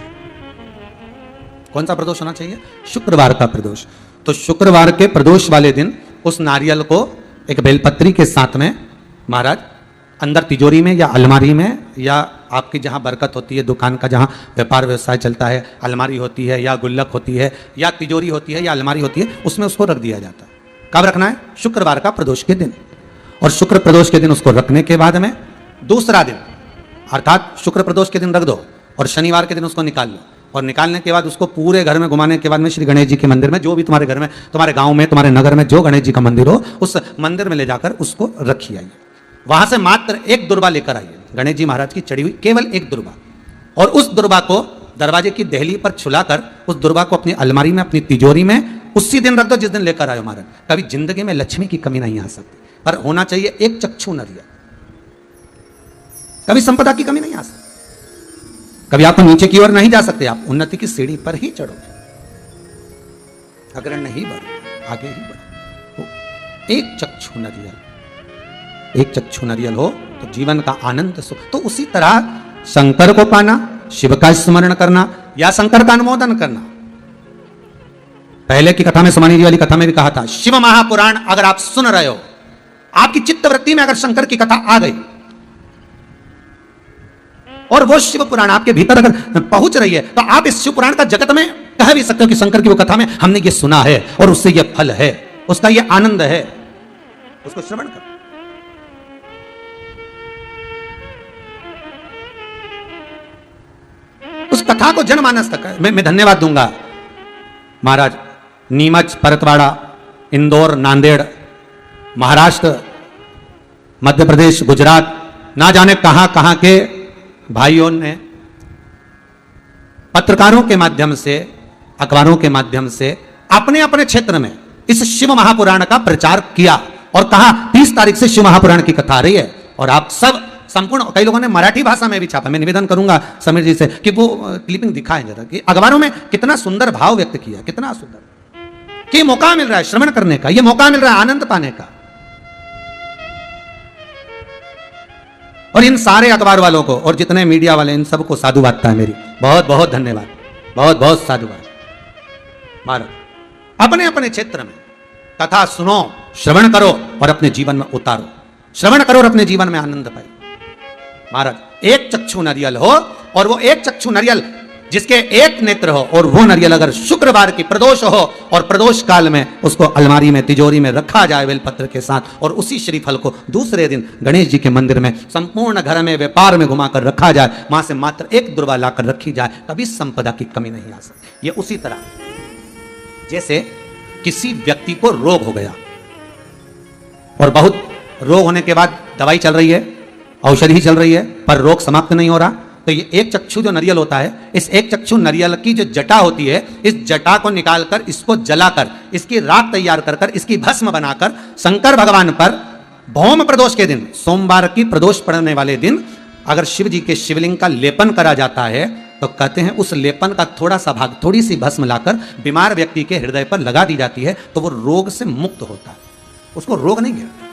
कौन सा प्रदोष होना चाहिए? शुक्रवार का प्रदोष। तो शुक्रवार के प्रदोष वाले दिन उस नारियल को एक बेलपत्री के साथ में महाराज अंदर तिजोरी में या अलमारी में, या आपकी जहां बरकत होती है, दुकान का जहां व्यापार व्यवसाय चलता है, अलमारी होती है या गुल्लक होती है या तिजोरी होती है या अलमारी होती है, उसमें उसको रख दिया जाता है। कब रखना है? शुक्रवार का प्रदोष के दिन। और शुक्र प्रदोष के दिन उसको रखने के बाद में दूसरा दिन, अर्थात शुक्र प्रदोष के दिन रख दो और शनिवार के दिन उसको निकाल लो। और निकालने के बाद उसको पूरे घर में घुमाने के बाद में श्री गणेश जी के मंदिर में, जो भी तुम्हारे घर में, तुम्हारे गांव में, तुम्हारे नगर में जो गणेश जी का मंदिर हो, उस मंदिर में ले जाकर उसको रखी आइए। वहां से मात्र 1 दुर्बा लेकर आइए, गणेश जी महाराज की चढ़ी हुई केवल 1 दुर्बा। और उस दुर्बा को दरवाजे की देहली पर छुलाकर उस दुर्बा को अपनी अलमारी में, अपनी तिजोरी में उसी दिन रख दो जिस दिन लेकर आयो महाराज। कभी जिंदगी में लक्ष्मी की कमी नहीं आ सकती, पर होना चाहिए 1 चक्षु नारियल। कभी संपदा की कमी नहीं आ सकती, कभी आप नीचे की ओर नहीं जा सकते, आप उन्नति की सीढ़ी पर ही चढ़ोगे। अगर नहीं बढ़ो, आगे ही बढ़ो। 1 चक्षु नारियल, 1 चक्षु नारियल हो तो जीवन का आनंद सुख। तो उसी तरह शंकर को पाना, शिव का स्मरण करना या शंकर का अनुमोदन करना। पहले की कथा में, सुमानी जी वाली कथा में भी कहा था, शिव महापुराण अगर आप सुन रहे हो, आपकी चित्तवृत्ति में अगर शंकर की कथा आ गई और वो शिव पुराण आपके भीतर अगर पहुंच रही है तो आप इस शिव पुराण का जगत में कह भी सकते हो कि शंकर की वो कथा में हमने ये सुना है और उससे ये फल है, उसका ये आनंद है, उसको श्रवण करो। उस कथा को जनमानस तक मैं धन्यवाद दूंगा। महाराज नीमच, परतवाड़ा, इंदौर, नांदेड़, महाराष्ट्र, मध्य प्रदेश, गुजरात, ना जाने कहां कहां के भाइयों ने पत्रकारों के माध्यम से, अखबारों के माध्यम से अपने अपने क्षेत्र में इस शिव महापुराण का प्रचार किया और कहा 30 तारीख से शिव महापुराण की कथा आ रही है। और आप सब संपूर्ण, कई लोगों ने मराठी भाषा में भी छापा। मैं निवेदन करूंगा समीर जी से कि वो क्लिपिंग दिखाएं जरा कि अखबारों में कितना सुंदर भाव व्यक्त किया, कितना सुंदर, कि मौका मिल रहा है श्रवण करने का, ये मौका मिल रहा है आनंद पाने का। और इन सारे अखबार वालों को और जितने मीडिया वाले, इन सबको साधुवादता है मेरी, बहुत बहुत धन्यवाद, बहुत बहुत साधुवाद। भारत अपने अपने क्षेत्र में कथा सुनो, श्रवण करो और अपने जीवन में उतारो, श्रवण करो और अपने जीवन में आनंद पाओ। महाराज एक चक्षु नरियल हो और वो एक चक्षु नरियल जिसके एक नेत्र हो और वो नरियल अगर शुक्रवार की प्रदोष हो और प्रदोष काल में उसको अलमारी में, तिजोरी में रखा जाए बेलपत्र के साथ, और उसी श्रीफल को दूसरे दिन गणेश जी के मंदिर में संपूर्ण घर में व्यापार में घुमाकर रखा जाए, वहां से मात्र एक दुर्वा लाकर रखी जाए, कभी संपदा की कमी नहीं आ सकती। ये उसी तरह जैसे किसी व्यक्ति को रोग हो गया और बहुत रोग होने के बाद दवाई चल रही है, औषधि चल रही है, पर रोग समाप्त नहीं हो रहा, तो ये एक चक्षु जो नरियल होता है, इस एक चक्षु नरियल की जो जटा होती है, इस जटा को निकालकर इसको जलाकर इसकी राख तैयार कर कर इसकी भस्म बनाकर शंकर भगवान पर भौम प्रदोष के दिन, सोमवार की प्रदोष पड़ने वाले दिन अगर शिव जी के शिवलिंग का लेपन करा जाता है तो कहते हैं उस लेपन का थोड़ा सा भाग, थोड़ी सी भस्म लाकर बीमार व्यक्ति के हृदय पर लगा दी जाती है तो वो रोग से मुक्त होता है, उसको रोग नहीं गिरता।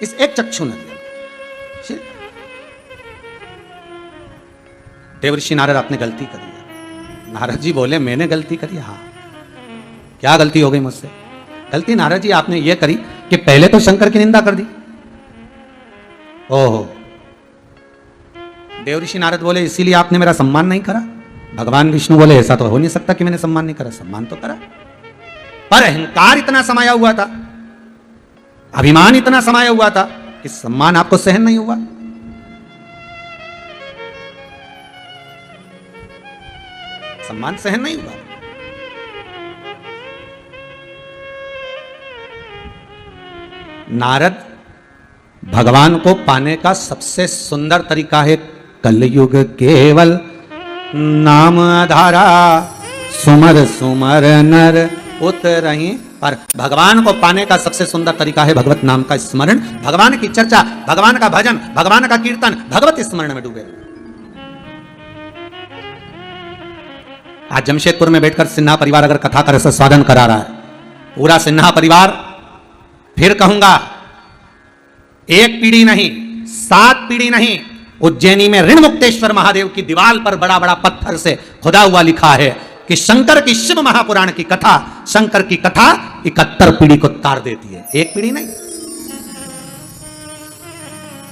इस एक चक्षु नरियल देवर्षि नारद आपने गलती करी है। नारद जी बोले मैंने गलती करी? हाँ। क्या गलती हो गई मुझसे? गलती नारद जी आपने ये करी कि पहले तो शंकर की निंदा कर दी। ओहो। देवर्षि नारद बोले इसीलिए आपने मेरा सम्मान नहीं करा। भगवान विष्णु बोले ऐसा तो हो नहीं सकता कि मैंने सम्मान नहीं करा, सम्मान तो करा, पर अहंकार इतना समाया हुआ था, अभिमान इतना समाया हुआ था कि सम्मान आपको सहन नहीं हुआ। सम्मान सहन नहीं हुआ। नारद भगवान को पाने का सबसे सुंदर तरीका है कलयुग केवल नाम आधारा, सुमर सुमर नर उतरहि। पर भगवान को पाने का सबसे सुंदर तरीका है भगवत नाम का स्मरण, भगवान की चर्चा, भगवान का भजन, भगवान का कीर्तन, भगवत स्मरण में डूबे। आज जमशेदपुर में बैठकर सिन्हा परिवार अगर कथा का रसास्वादन करा रहा है, पूरा सिन्हा परिवार, फिर कहूंगा एक पीढ़ी नहीं, 7 पीढ़ी नहीं, उज्जैनी में ऋण मुक्तेश्वर महादेव की दीवार पर बड़ा बड़ा पत्थर से खुदा हुआ लिखा है कि शंकर की शिव महापुराण की कथा, शंकर की कथा 71 पीढ़ी को तार देती है, एक पीढ़ी नहीं।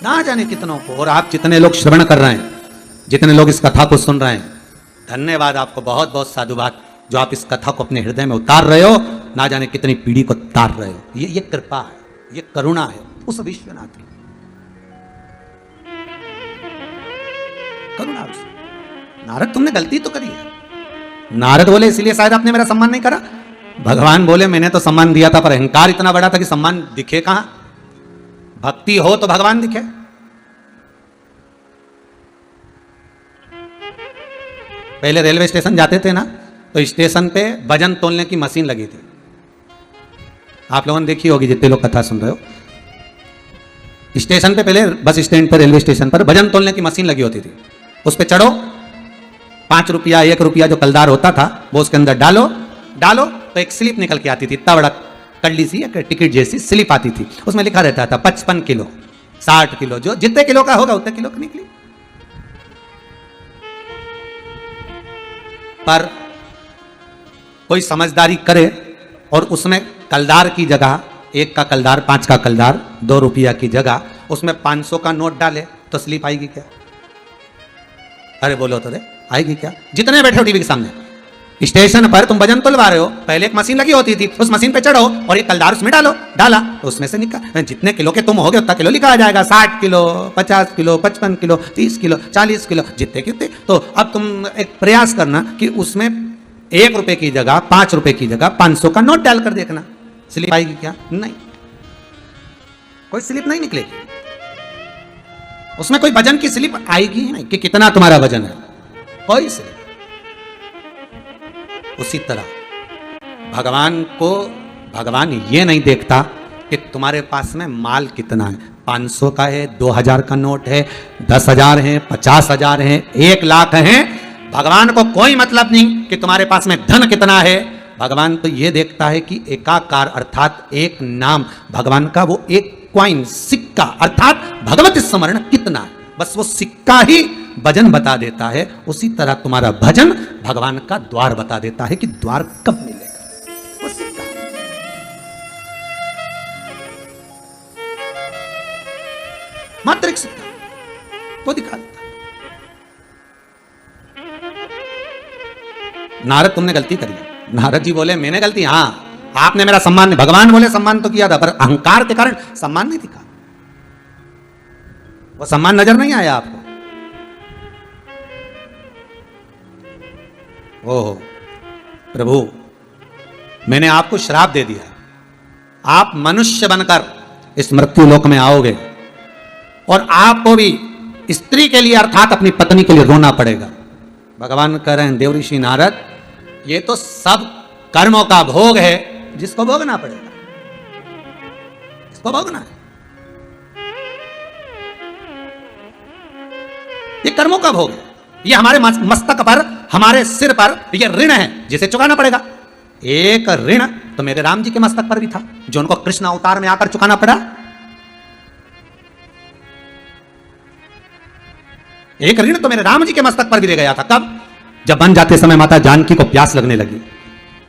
ना जाने कितनों को, और आप जितने लोग श्रवण कर रहे हैं, जितने लोग इस कथा को सुन रहे हैं, धन्यवाद आपको, बहुत बहुत साधुवाद जो आप इस कथा को अपने हृदय में उतार रहे हो, ना जाने कितनी पीढ़ी को तार रहे हो। ये कृपा है, ये करुणा है उस विश्वनाथ की, करुणा उस। नारद तुमने गलती तो करी है। नारद बोले इसलिए शायद आपने मेरा सम्मान नहीं करा। भगवान बोले मैंने तो सम्मान दिया था पर अहंकार इतना बड़ा था कि सम्मान दिखे कहां। भक्ति हो तो भगवान दिखे। पहले रेलवे स्टेशन जाते थे ना, तो स्टेशन पे वजन तोलने की मशीन लगी थी, आप लोगों ने देखी होगी जितने लोग कथा सुन रहे हो। स्टेशन पे पहले, बस स्टैंड पर, रेलवे स्टेशन पर वजन तोलने की मशीन लगी होती थी। उस पे चढ़ो, 5 रुपया 1 रुपया जो कलदार होता था वो उसके अंदर डालो तो एक स्लिप निकल के आती थी, इतना बड़ा कल्ली सी एक टिकट जैसी स्लिप आती थी। उसमें लिखा रहता था 55 किलो, 60 किलो, जो जितने किलो का होगा उतने किलो की निकली। पर कोई समझदारी करे और उसमें कलदार की जगह, 1 का कलदार, 5 का कलदार, 2 रुपया की जगह उसमें 500 का नोट डाले तो स्लिप आएगी क्या? अरे बोलो तो रे, आएगी क्या? जितने बैठे हो टीवी के सामने, स्टेशन पर तुम वजन तुलवा रहे हो, पहले एक मशीन लगी होती थी, उस मशीन पे चढ़ो और ये कलदार उसमें डाला तो उसमें से निकाल, जितने किलो के तुम होगे उतना किलो लिखा जाएगा, 60 kilo, 50 kilo, 55 kilo, 30 kilo, 40 kilo, जितने कितने। तो अब तुम एक प्रयास करना कि उसमें 1 रुपए की जगह 5 रुपए की जगह 500 का नोट डाल कर देखना, स्लिप आएगी क्या? नहीं, कोई स्लिप नहीं निकलेगी, उसमें कोई वजन की स्लिप आएगी ही नहीं कि कितना तुम्हारा वजन है, कोई स्लिप। उसी तरह भगवान ये नहीं देखता कि तुम्हारे पास में माल कितना है, 500 का है, 2000 का नोट है, 10,000 है, 50,000 है, 1 लाख है। भगवान को कोई मतलब नहीं कि तुम्हारे पास में धन कितना है। भगवान तो ये देखता है कि एकाकार अर्थात एक नाम भगवान का, वो एक क्वाइन सिक्का अर्थात भगवत स्मरण कितना है, बस वो सिक्का ही भजन बता देता है। उसी तरह तुम्हारा भजन भगवान का द्वार बता देता है कि द्वार कब मिलेगा, वो सिक्का। मात्र एक सिक्का वो दिखा देता। नारद तुमने गलती करी। नारद जी बोले मैंने गलती, हाँ आपने मेरा सम्मान, भगवान बोले सम्मान तो किया था, पर अहंकार के कारण सम्मान नहीं दिखा, वो सम्मान नजर नहीं आया आपको। ओहो प्रभु, मैंने आपको श्राप दे दिया, आप मनुष्य बनकर इस मृत्यु लोक में आओगे और आपको भी स्त्री के लिए अर्थात अपनी पत्नी के लिए रोना पड़ेगा। भगवान कह रहे हैं देव ऋषि नारद, ये तो सब कर्मों का भोग है जिसको भोगना पड़ेगा, इसको भोगना है। ये कर्मों का भोग है, ये हमारे मस्तक पर, हमारे सिर पर ये ऋण है जिसे चुकाना पड़ेगा। एक ऋण तो मेरे राम जी के मस्तक पर भी था जो उनको कृष्ण अवतार में आकर चुकाना पड़ा। एक ऋण तो मेरे राम जी के मस्तक पर भी रह गया था। कब? जब बन जाते समय माता जानकी को प्यास लगने लगी,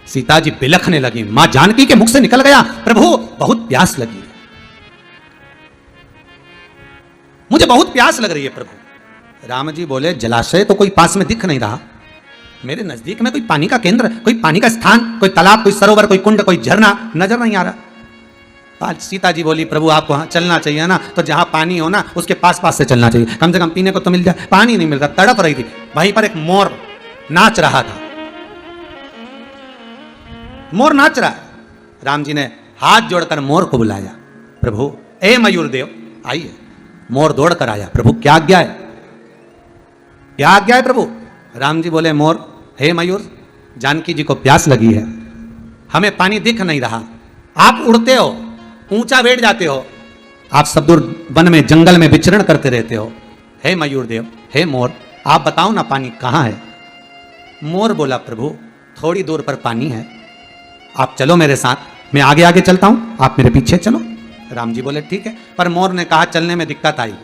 सीता जी बिलखने लगी, मां जानकी के मुख से निकल गया, प्रभु बहुत प्यास लगी, मुझे बहुत प्यास लग रही है प्रभु। राम जी बोले जलाशय तो कोई पास में दिख नहीं रहा, मेरे नजदीक में कोई पानी का केंद्र, कोई पानी का स्थान, कोई तालाब, कोई सरोवर, कोई कुंड, कोई झरना नजर नहीं आ रहा। आज सीता जी बोली प्रभु आपको वहां चलना चाहिए ना, तो जहां पानी हो ना उसके पास पास से चलना चाहिए, कम से कम पीने को तो मिल जाए। पानी नहीं मिल रहा, तड़प रही थी। वहीं पर एक मोर नाच रहा था, मोर नाच रहा है। राम जी ने हाथ जोड़कर मोर को बुलाया, प्रभु ए मयूर देव आइए। मोर दौड़ कर आया, प्रभु क्या आज्ञा है, क्या आज्ञा है प्रभु। राम जी बोले मोर, हे मयूर, जानकी जी को प्यास लगी है, हमें पानी दिख नहीं रहा, आप उड़ते हो, ऊंचा बैठ जाते हो, आप सब दूर वन में जंगल में विचरण करते रहते हो, हे मयूर देव, हे मोर, आप बताओ ना पानी कहाँ है। मोर बोला प्रभु थोड़ी दूर पर पानी है, आप चलो मेरे साथ, मैं आगे आगे चलता हूं, आप मेरे पीछे चलो। राम जी बोले ठीक है, पर मोर ने कहा चलने में दिक्कत आई।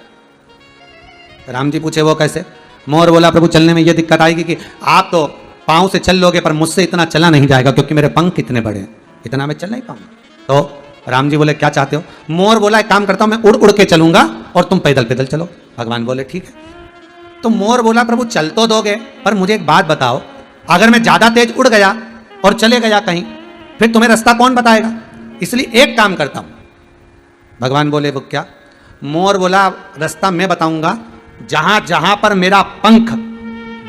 राम जी पूछे वो कैसे। मोर बोला प्रभु चलने में यह दिक्कत आएगी कि आप तो पांव से चल लोगे, पर मुझसे इतना चला नहीं जाएगा क्योंकि मेरे पंख इतने बड़े हैं, इतना मैं चल नहीं पाऊंगा। तो राम जी बोले क्या चाहते हो। मोर बोला एक काम करता हूं, मैं उड़ उड़ के चलूंगा और तुम पैदल पैदल चलो। भगवान बोले ठीक है। तो मोर बोला प्रभु चल तो दोगे, पर मुझे एक बात बताओ, अगर मैं ज्यादा तेज उड़ गया और चले गया कहीं, फिर तुम्हें रास्ता कौन बताएगा, इसलिए एक काम करता हूं। भगवान बोले वो क्या। मोर बोला रास्ता मैं बताऊंगा, जहां जहां पर मेरा पंख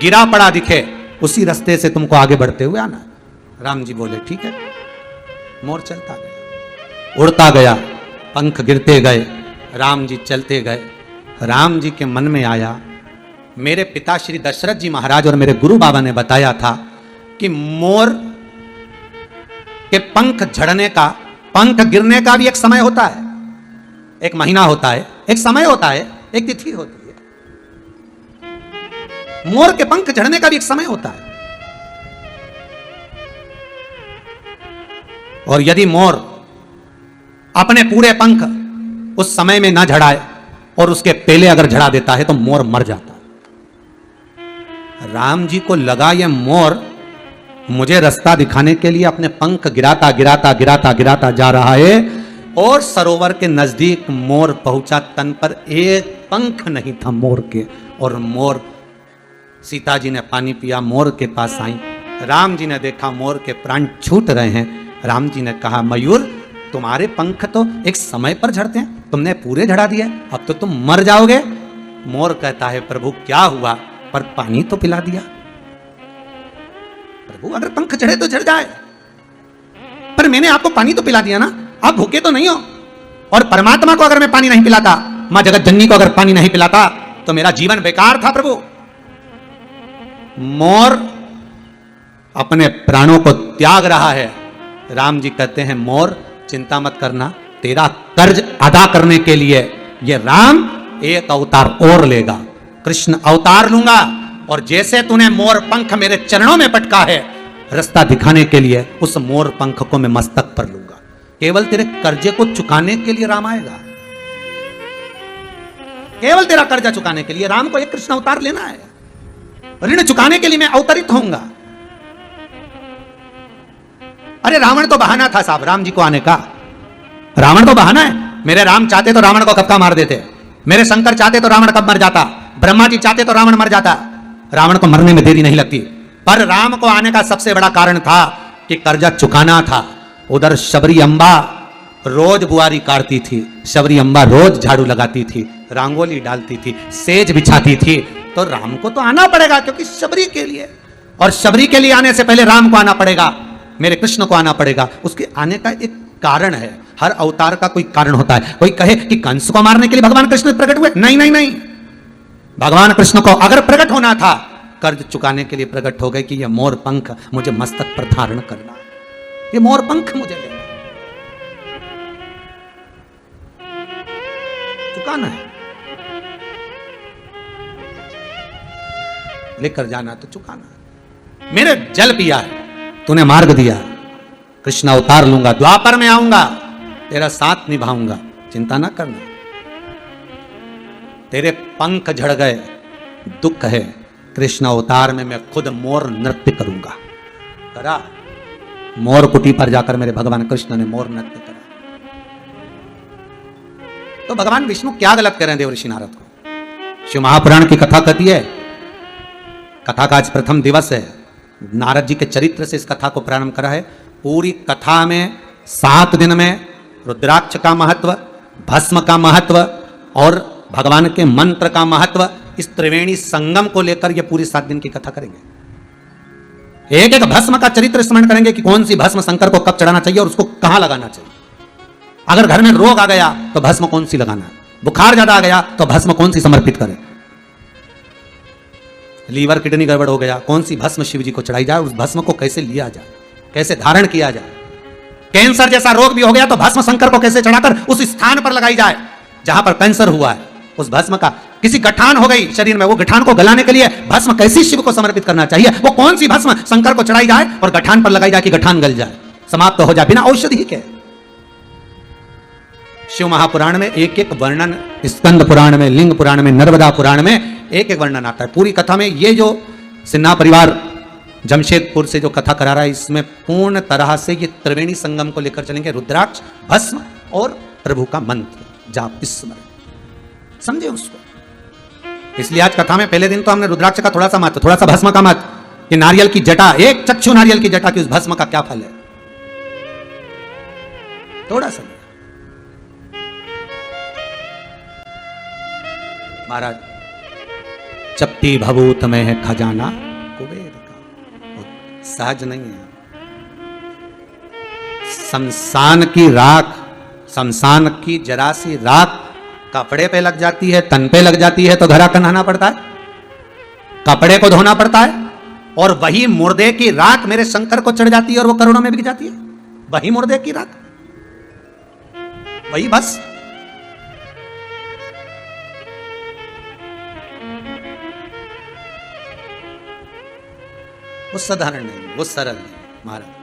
गिरा पड़ा दिखे उसी रास्ते से तुमको आगे बढ़ते हुए आना। राम जी बोले ठीक है। मोर चलता गया, उड़ता गया, पंख गिरते गए, राम जी चलते गए। राम जी के मन में आया, मेरे पिता श्री दशरथ जी महाराज और मेरे गुरु बाबा ने बताया था कि मोर के पंख झड़ने का, पंख गिरने का भी एक समय होता है, एक महीना होता है, एक समय होता है, एक तिथि होती है। मोर के पंख झड़ने का भी एक समय होता है। और यदि मोर अपने पूरे पंख उस समय में ना झड़ाए और उसके पहले अगर झड़ा देता है तो मोर मर जाता। राम जी को लगा ये मोर मुझे रास्ता दिखाने के लिए अपने पंख गिराता गिराता गिराता गिराता जा रहा है, और सरोवर के नजदीक मोर पहुंचा। तन पर एक पंख नहीं था मोर के, और मोर सीता जी ने पानी पिया, मोर के पास आई। राम जी ने देखा मोर के प्राण छूट रहे हैं। राम जी ने कहा, मयूर तुम्हारे पंख तो एक समय पर झड़ते हैं, तुमने पूरे झड़ा दिए, अब तो तुम मर जाओगे। मोर कहता है, प्रभु क्या हुआ, पर पानी तो पिला दिया। प्रभु अगर पंख झड़े तो झड़ जाए, पर मैंने आपको पानी तो पिला दिया ना, आप भूखे तो नहीं हो। और परमात्मा को अगर मैं पानी नहीं पिलाता, मां जगत जननी को अगर पानी नहीं पिलाता, तो मेरा जीवन बेकार था। प्रभु मोर अपने प्राणों को त्याग रहा है। राम जी कहते हैं, मोर चिंता मत करना, तेरा कर्ज अदा करने के लिए ये राम एक अवतार और लेगा, कृष्ण अवतार लूंगा। और जैसे तूने मोर पंख मेरे चरणों में पटका है, रास्ता दिखाने के लिए उस मोर पंख को मैं मस्तक पर लूंगा। केवल तेरे कर्जे को चुकाने के लिए राम आएगा, केवल तेरा कर्जा चुकाने के लिए राम को एक कृष्ण अवतार लेना है। ऋण चुकाने के लिए मैं अवतरित होऊंगा। अरे रावण तो बहाना था साहब राम जी को आने का, रावण तो बहाना है। मेरे राम चाहते तो रावण को कब का मार देते, मेरे शंकर चाहते तो रावण कब मर जाता, ब्रह्मा जी चाहते तो रावण मर जाता। रावण को मरने में देरी नहीं लगती, पर राम को आने का सबसे बड़ा कारण था कि कर्जा चुकाना था। उधर शबरी अम्बा रोज बुआरी काटती थी, शबरी अम्बा रोज झाड़ू लगाती थी, रंगोली डालती थी, सेज बिछाती थी। तो राम को तो आना पड़ेगा, क्योंकि शबरी के लिए, और शबरी के लिए आने से पहले राम को आना पड़ेगा, मेरे कृष्ण को आना पड़ेगा। उसके आने का एक कारण है, हर अवतार का कोई कारण होता है। कोई कहे कि कंस को मारने के लिए भगवान कृष्ण प्रकट हुए, नहीं नहीं नहीं, भगवान कृष्ण को अगर प्रकट होना था, कर्ज चुकाने के लिए प्रकट हो गए कि यह मोर पंख मुझे मस्तक पर धारण करना, ये मोर पंख मुझे लेना, चुकाना है, लेकर जाना तो चुकाना। मेरे जल पिया है, तूने मार्ग दिया, कृष्ण अवतार लूंगा, द्वापर में आऊंगा, तेरा साथ निभाऊंगा, चिंता ना करना। तेरे पंख झड़ गए, दुख है, कृष्ण अवतार में मैं खुद मोर नृत्य करूंगा। करा, मोर कुटी पर जाकर मेरे भगवान कृष्ण ने मोर नृत्य करा। तो भगवान विष्णु क्या गलत कर रहे हैं देवर्षि नारद को? शिव महापुराण की कथा कहती है, कथा का आज प्रथम दिवस है, नारद जी के चरित्र से इस कथा को प्रारंभ करा है। पूरी कथा में 7 दिन में रुद्राक्ष का महत्व, भस्म का महत्व और भगवान के मंत्र का महत्व, इस त्रिवेणी संगम को लेकर ये पूरी 7 दिन की कथा करेंगे। एक एक भस्म का चरित्र स्मरण करेंगे कि कौन सी भस्म शंकर को कब चढ़ाना चाहिए और उसको कहां लगाना चाहिए। अगर घर में रोग आ गया तो भस्म कौन सी लगाना है, बुखार ज्यादा आ गया तो भस्म कौन सी समर्पित करें, लीवर किडनी गड़बड़ हो गया कौन सी भस्म शिव जी को चढ़ाई जाए, उस भस्म को कैसे लिया जाए, कैसे धारण किया जाए। कैंसर जैसा रोग भी हो गया तो भस्म शंकर को कैसे चढ़ाकर उस स्थान पर लगाई जाए जहां पर कैंसर हुआ है, उस भस्म का। किसी गठान हो गई शरीर में, वो गठान को गलाने के लिए भस्म कैसी शिव को समर्पित करना चाहिए, वो कौन सी भस्म शंकर को चढ़ाई जाए और गठान पर लगाई जाए कि गठान गल जाए, समाप्त हो जाए बिना औषधि के। शिव महापुराण में एक एक वर्णन, स्कंद पुराण में, लिंग पुराण में, नर्मदा पुराण में एक एक वर्णन आता है। पूरी कथा में ये जो सिन्हा परिवार जमशेदपुर से जो कथा करा रहा है, इसमें पूर्ण तरह से ये त्रिवेणी संगम को लेकर चलेंगे, रुद्राक्ष, भस्म और प्रभु का मंत्र जाप स्मरण, समझे उसको। इसलिए आज कथा में पहले दिन तो हमने रुद्राक्ष का थोड़ा सा महत्व, थोड़ा सा भस्म का महत्व, कि नारियल की जटा, एक चक्षु नारियल की जटा की उस भस्म का क्या फल है, थोड़ा सा। महाराज, चपटी भभूत में है खजाना कुबेर का, सहज नहीं है। शमशान की राख, शमशान की जरा सी राख कपड़े पे लग जाती है, तन पे लग जाती है तो घर आकर नहाना पड़ता है, कपड़े को धोना पड़ता है। और वही मुर्दे की राख मेरे शंकर को चढ़ जाती है और वो करोड़ों में बिक जाती है, वही मुर्दे की राख, वही बस। वो साधारण नहीं, वो सरल नहीं महाराज।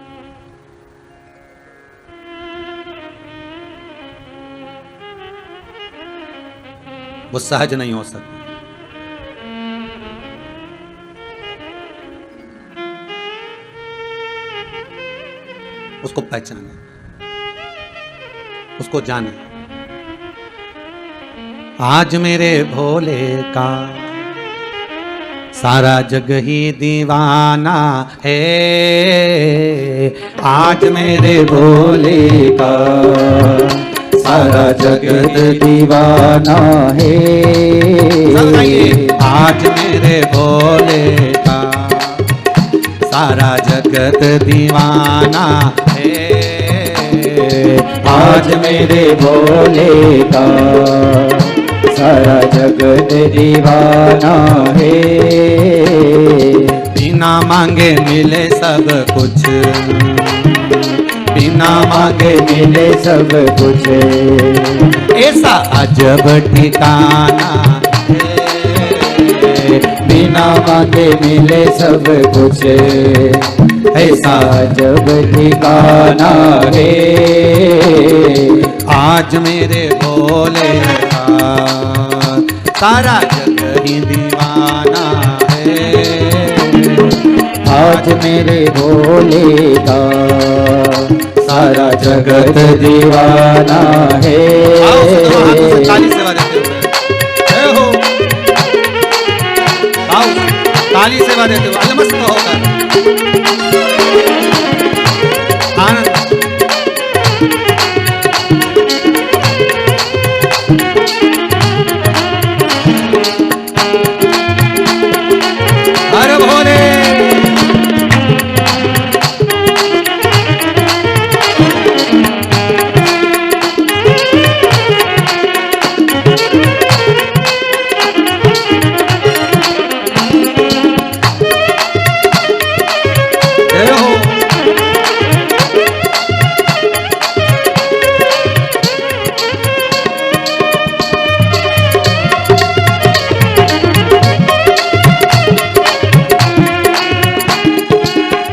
वो सहज नहीं हो सकती। उसको पहचाने, उसको जाने। आज मेरे भोले का सारा जग ही दीवाना है आज मेरे भोले का, सारा जगत दीवाना है आज मेरे भोले का, सारा जगत दीवाना है आज मेरे भोले का, सारा जगत दीवाना है। बिना मांगे मिले सब कुछ, बिना मांगे मिले सब कुछ, ऐसा अजब ठिकाना है। बिना मांगे मिले सब कुछ, ऐसा जब ठिकाना है आज मेरे भोले का, सारा जग ही दीवाना है आज मेरे भोले का, सारा जगत दीवाना है। ताली सेवा देते हुए जय हो, आओ ताली सेवा देते हुए अलमस्त होकर आनंद। हर भोले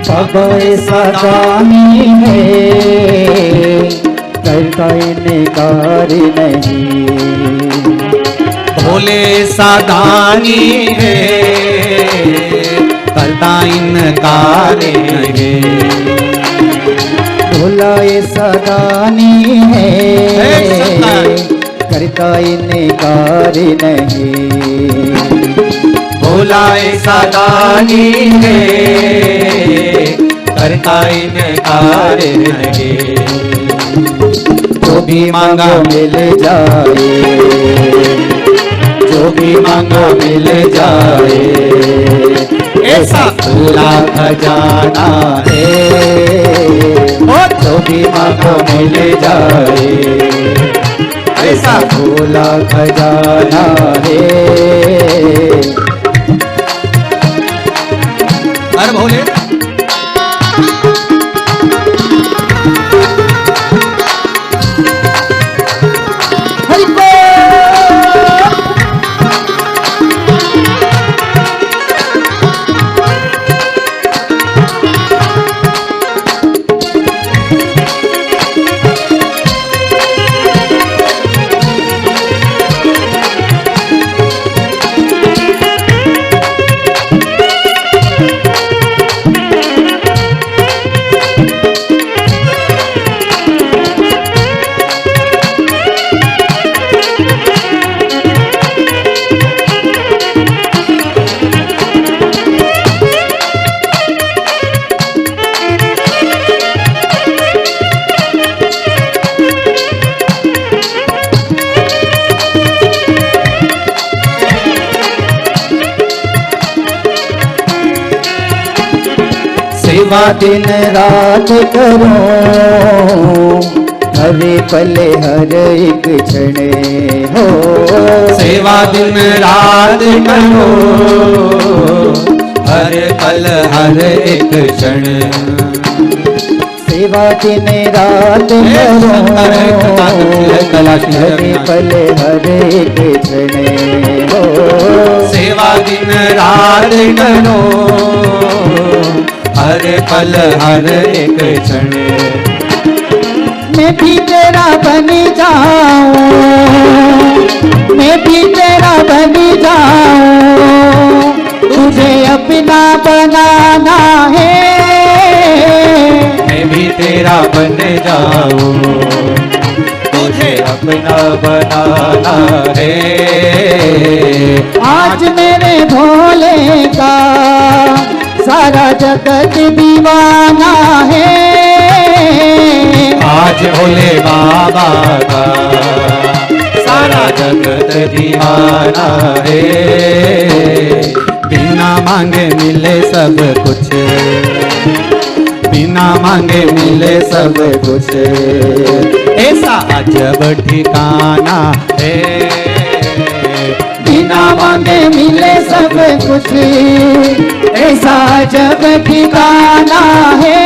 बाबा ऐसा दानी है करता इनकार नहीं, भोले सादानी है करता इनकार नहीं, भोला ऐसा दानी है करता इनकार नहीं, भोला ऐसा दानी है करता इनकार नहीं, जो भी मांगो मिल जाए, जो भी मांगो मिल जाए, ऐसा खुला खजाना है जो भी मांगो मिल जाए, ऐसा खुला खजाना है। हर भोले सेवा दिन रात करो, हर पल हर एक क्षण हो, सेवा दिन रात करो हर पल हर एक क्षण, सेवा दिन रात करो हर पल हर एक क्षण हो, सेवा दिन रात करो हर पल हर एक क्षण, मैं भी तेरा बन जाऊं, मैं भी तेरा बन जाऊं, तुझे अपना बनाना है, मैं भी तेरा बन जाऊं, मुझे अपना बनाना है। आज मेरे भोले का सारा जगत दीवाना है। आज भोले बाबा का सारा जगत दीवाना है। बिना मांगे मिले सब कुछ, बिना मांगे मिले सब कुछ, ऐसा अजब ठिकाना है। बिना मांगे मिले सब कुछ, ऐसा जब ठिकाना है।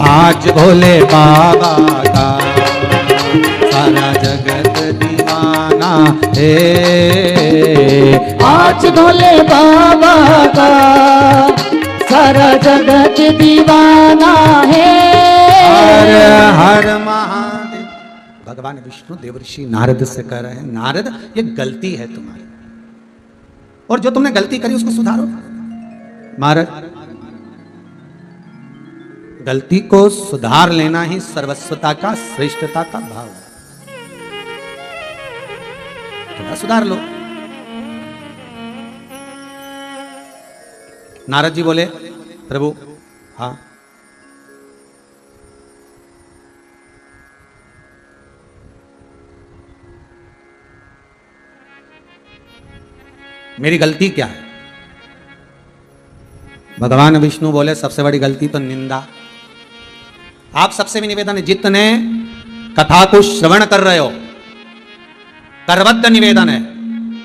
आज भोले बाबा का सारा जगत दीवाना है। आज भोले बाबा का सारा जगत दीवाना है। हर हर महादेव। भगवान विष्णु देवर्षि नारद से कह रहे हैं, नारद ये गलती है तुम्हारी, और जो तुमने गलती करी उसको सुधारो। महाराज, गलती को सुधार लेना ही सर्वस्वता का, श्रेष्ठता का भाव है। थोड़ा सुधार लो। नारद जी बोले, प्रभु हाँ, मेरी गलती क्या है? भगवान विष्णु बोले, सबसे बड़ी गलती तो निंदा। आप सबसे भी निवेदन है, जितने कथा को श्रवण कर रहे हो, करबद्ध निवेदन है,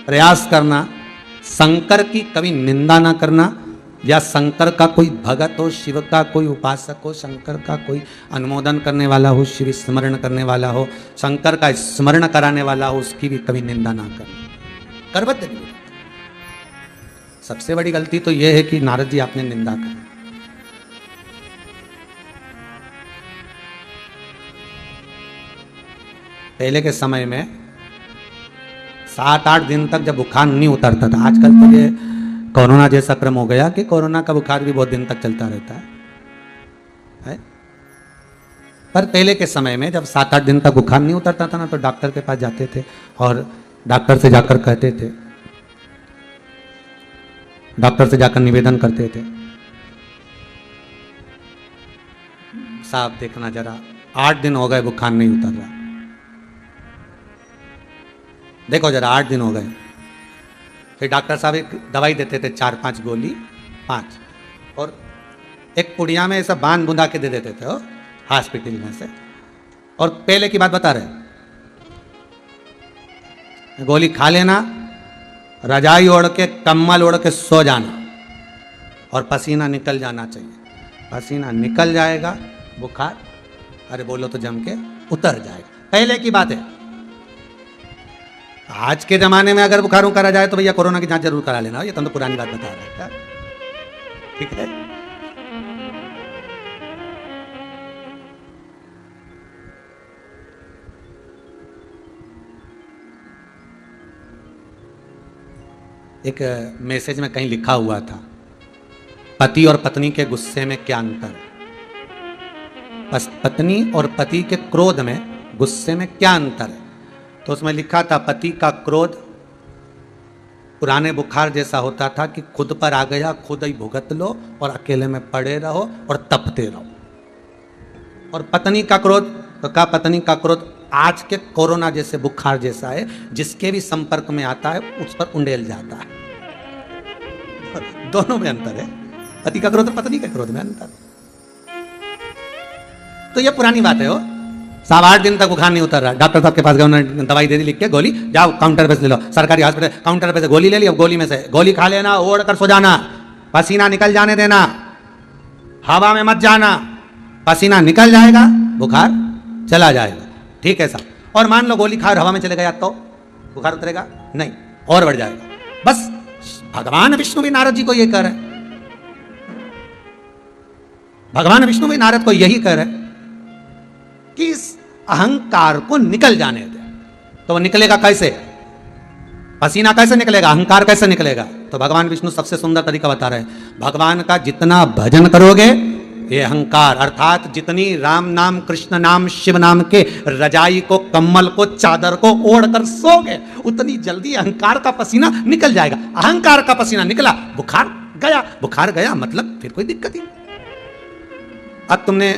प्रयास करना शंकर की कभी निंदा ना करना, या शंकर का कोई भगत हो, शिव का कोई उपासक हो, शंकर का कोई अनुमोदन करने वाला हो, शिव स्मरण करने वाला हो, शंकर का स्मरण कराने वाला हो, उसकी भी कभी निंदा ना करना। करबद्ध निवेदन। सबसे बड़ी गलती तो यह है कि नारद जी आपने निंदा कर। पहले के समय में 7-8 दिन तक जब बुखार नहीं उतरता था, आजकल तो ये कोरोना जैसा क्रम हो गया कि कोरोना का बुखार भी बहुत दिन तक चलता रहता है? पर पहले के समय में जब 7-8 दिन तक बुखार नहीं उतरता था ना, तो डॉक्टर के पास जाते थे और डॉक्टर से जाकर कहते थे, डॉक्टर से जाकर निवेदन करते थे, साहब देखना जरा, 8 दिन हो गए बुखार नहीं उतर रहा, देखो जरा 8 दिन हो गए। फिर डॉक्टर साहब एक दवाई देते थे, 4-5 गोली, 5, और एक पुड़िया में ऐसा बांध बुंदा के दे देते थे हॉस्पिटल में से। और पहले की बात बता रहे, गोली खा लेना, रजाई ओढ़ के, कम्बल ओढ़ के सो जाना, और पसीना निकल जाना चाहिए। पसीना निकल जाएगा, बुखार अरे बोलो तो जम के उतर जाएगा। पहले की बात है। आज के जमाने में अगर बुखारों करा जाए तो भैया कोरोना की जांच जरूर करा लेना, ये तो पुरानी बात बता रहा है। ठीक है, एक मैसेज में कहीं लिखा हुआ था, पति और पत्नी के गुस्से में क्या अंतर है? पत्नी और पति के क्रोध में, गुस्से में क्या अंतर है? तो उसमें लिखा था, पति का क्रोध पुराने बुखार जैसा होता था कि खुद पर आ गया, खुद ही भुगत लो और अकेले में पड़े रहो और तपते रहो। और पत्नी का क्रोध, तो का पत्नी का क्रोध आज के कोरोना जैसे बुखार जैसा है, जिसके भी संपर्क में आता है उस पर उंडेल जाता है। दोनों में अंतर है, पति का क्रोध और पत्नी के क्रोध में अंतर। तो ये पुरानी बात है। हो 7-8 दिन तक बुखार नहीं उतर रहा, डॉक्टर साहब के पास गए, उन्होंने दवाई दे दी लिख के, गोली, जाओ काउंटर पे से ले लो, सरकारी हॉस्पिटल काउंटर पे से गोली ले ली, अब गोली में से गोली खा लेना, ओढ़ कर सो जाना, पसीना निकल जाने देना, हवा में मत जाना, पसीना निकल जाएगा, बुखार चला जाएगा। ठीक है साहब। और मान लो गोली खा और हवा में चले गया तो बुखार उतरेगा नहीं, और बढ़ जाएगा। बस भगवान विष्णु भी नारद जी को यही कह रहे हैं, भगवान विष्णु भी नारद को यही कह रहे हैं कि इस अहंकार को निकल जाने दे। तो वो निकलेगा कैसे? पसीना कैसे निकलेगा, अहंकार कैसे निकलेगा? तो भगवान विष्णु सबसे सुंदर तरीका बता रहे हैं, भगवान का जितना भजन करोगे ये अहंकार अर्थात जितनी राम नाम कृष्ण नाम शिव नाम के रजाई को कम्बल को चादर को ओढ़कर सोओगे उतनी जल्दी अहंकार का पसीना निकल जाएगा। अहंकार का पसीना निकला, बुखार गया मतलब फिर कोई दिक्कत ही नहीं। अब तुमने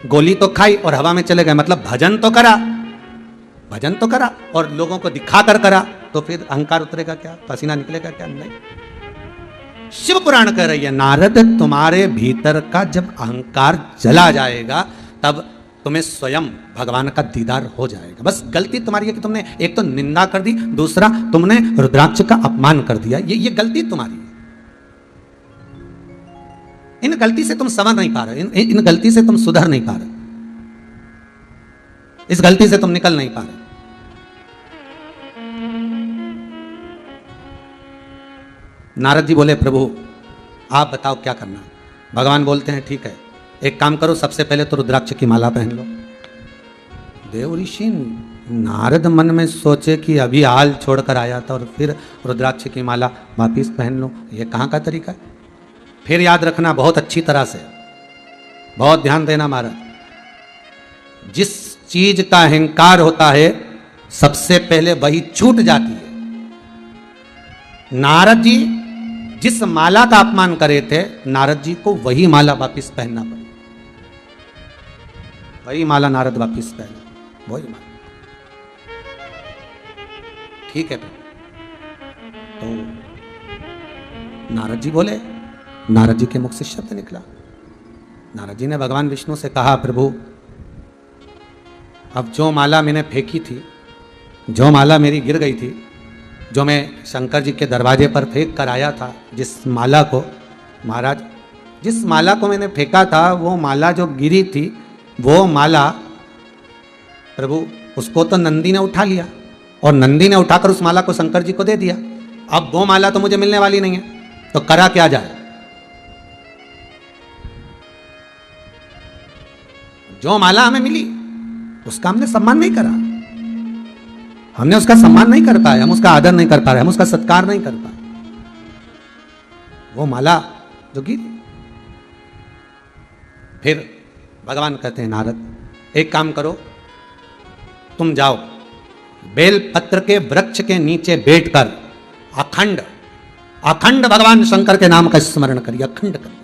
गोली तो खाई और हवा में चले गए, मतलब भजन तो करा और लोगों को दिखा कर करा, तो फिर अहंकार उतरेगा क्या, पसीना निकलेगा क्या? नहीं। शिव पुराण कह रही है नारद तुम्हारे भीतर का जब अहंकार जला जाएगा तब तुम्हें स्वयं भगवान का दीदार हो जाएगा। बस गलती तुम्हारी है कि तुमने एक तो निंदा कर दी, दूसरा तुमने रुद्राक्ष का अपमान कर दिया। ये गलती तुम्हारी है। इन गलती से तुम संवर नहीं पा रहे, इन गलती से तुम सुधर नहीं पा रहे, इस गलती से तुम निकल नहीं पा रहे। नारद जी बोले प्रभु आप बताओ क्या करना है। भगवान बोलते हैं ठीक है, एक काम करो, सबसे पहले तो रुद्राक्ष की माला पहन लो। देव ऋषि नारद मन में सोचे कि अभी हाल छोड़कर आया था और फिर रुद्राक्ष की माला वापिस पहन लो, ये कहाँ का तरीका है? फिर याद रखना बहुत अच्छी तरह से, बहुत ध्यान देना महाराज, जिस चीज का अहंकार होता है सबसे पहले वही छूट जाती है। नारद जी जिस माला का अपमान करे थे, नारद जी को वही माला वापिस पहनना पड़ा, वही माला नारद वापिस पहना, वही माला। ठीक है, तो नारद जी बोले, नारद जी के मुख से शब्द निकला। नारद जी ने भगवान विष्णु से कहा प्रभु अब जो माला मैंने फेंकी थी, जो माला मेरी गिर गई थी, जो मैं शंकर जी के दरवाजे पर फेंक कर आया था, जिस माला को महाराज, जिस माला को मैंने फेंका था वो माला जो गिरी थी वो माला प्रभु उसको तो नंदी ने उठा लिया और नंदी ने उठाकर उस माला को शंकर जी को दे दिया। अब वो माला तो मुझे मिलने वाली नहीं है, तो करा क्या जाए? जो माला हमें मिली उसका हमने सम्मान नहीं करा, हमने उसका सम्मान नहीं कर पाए, हम उसका आदर नहीं कर पा रहे, हम उसका सत्कार नहीं कर पाए। वो माला जो गिरी, फिर भगवान कहते हैं नारद एक काम करो, तुम जाओ बेल पत्र के वृक्ष के नीचे बैठकर अखंड अखंड भगवान शंकर के नाम का स्मरण करिए, अखंड करिए।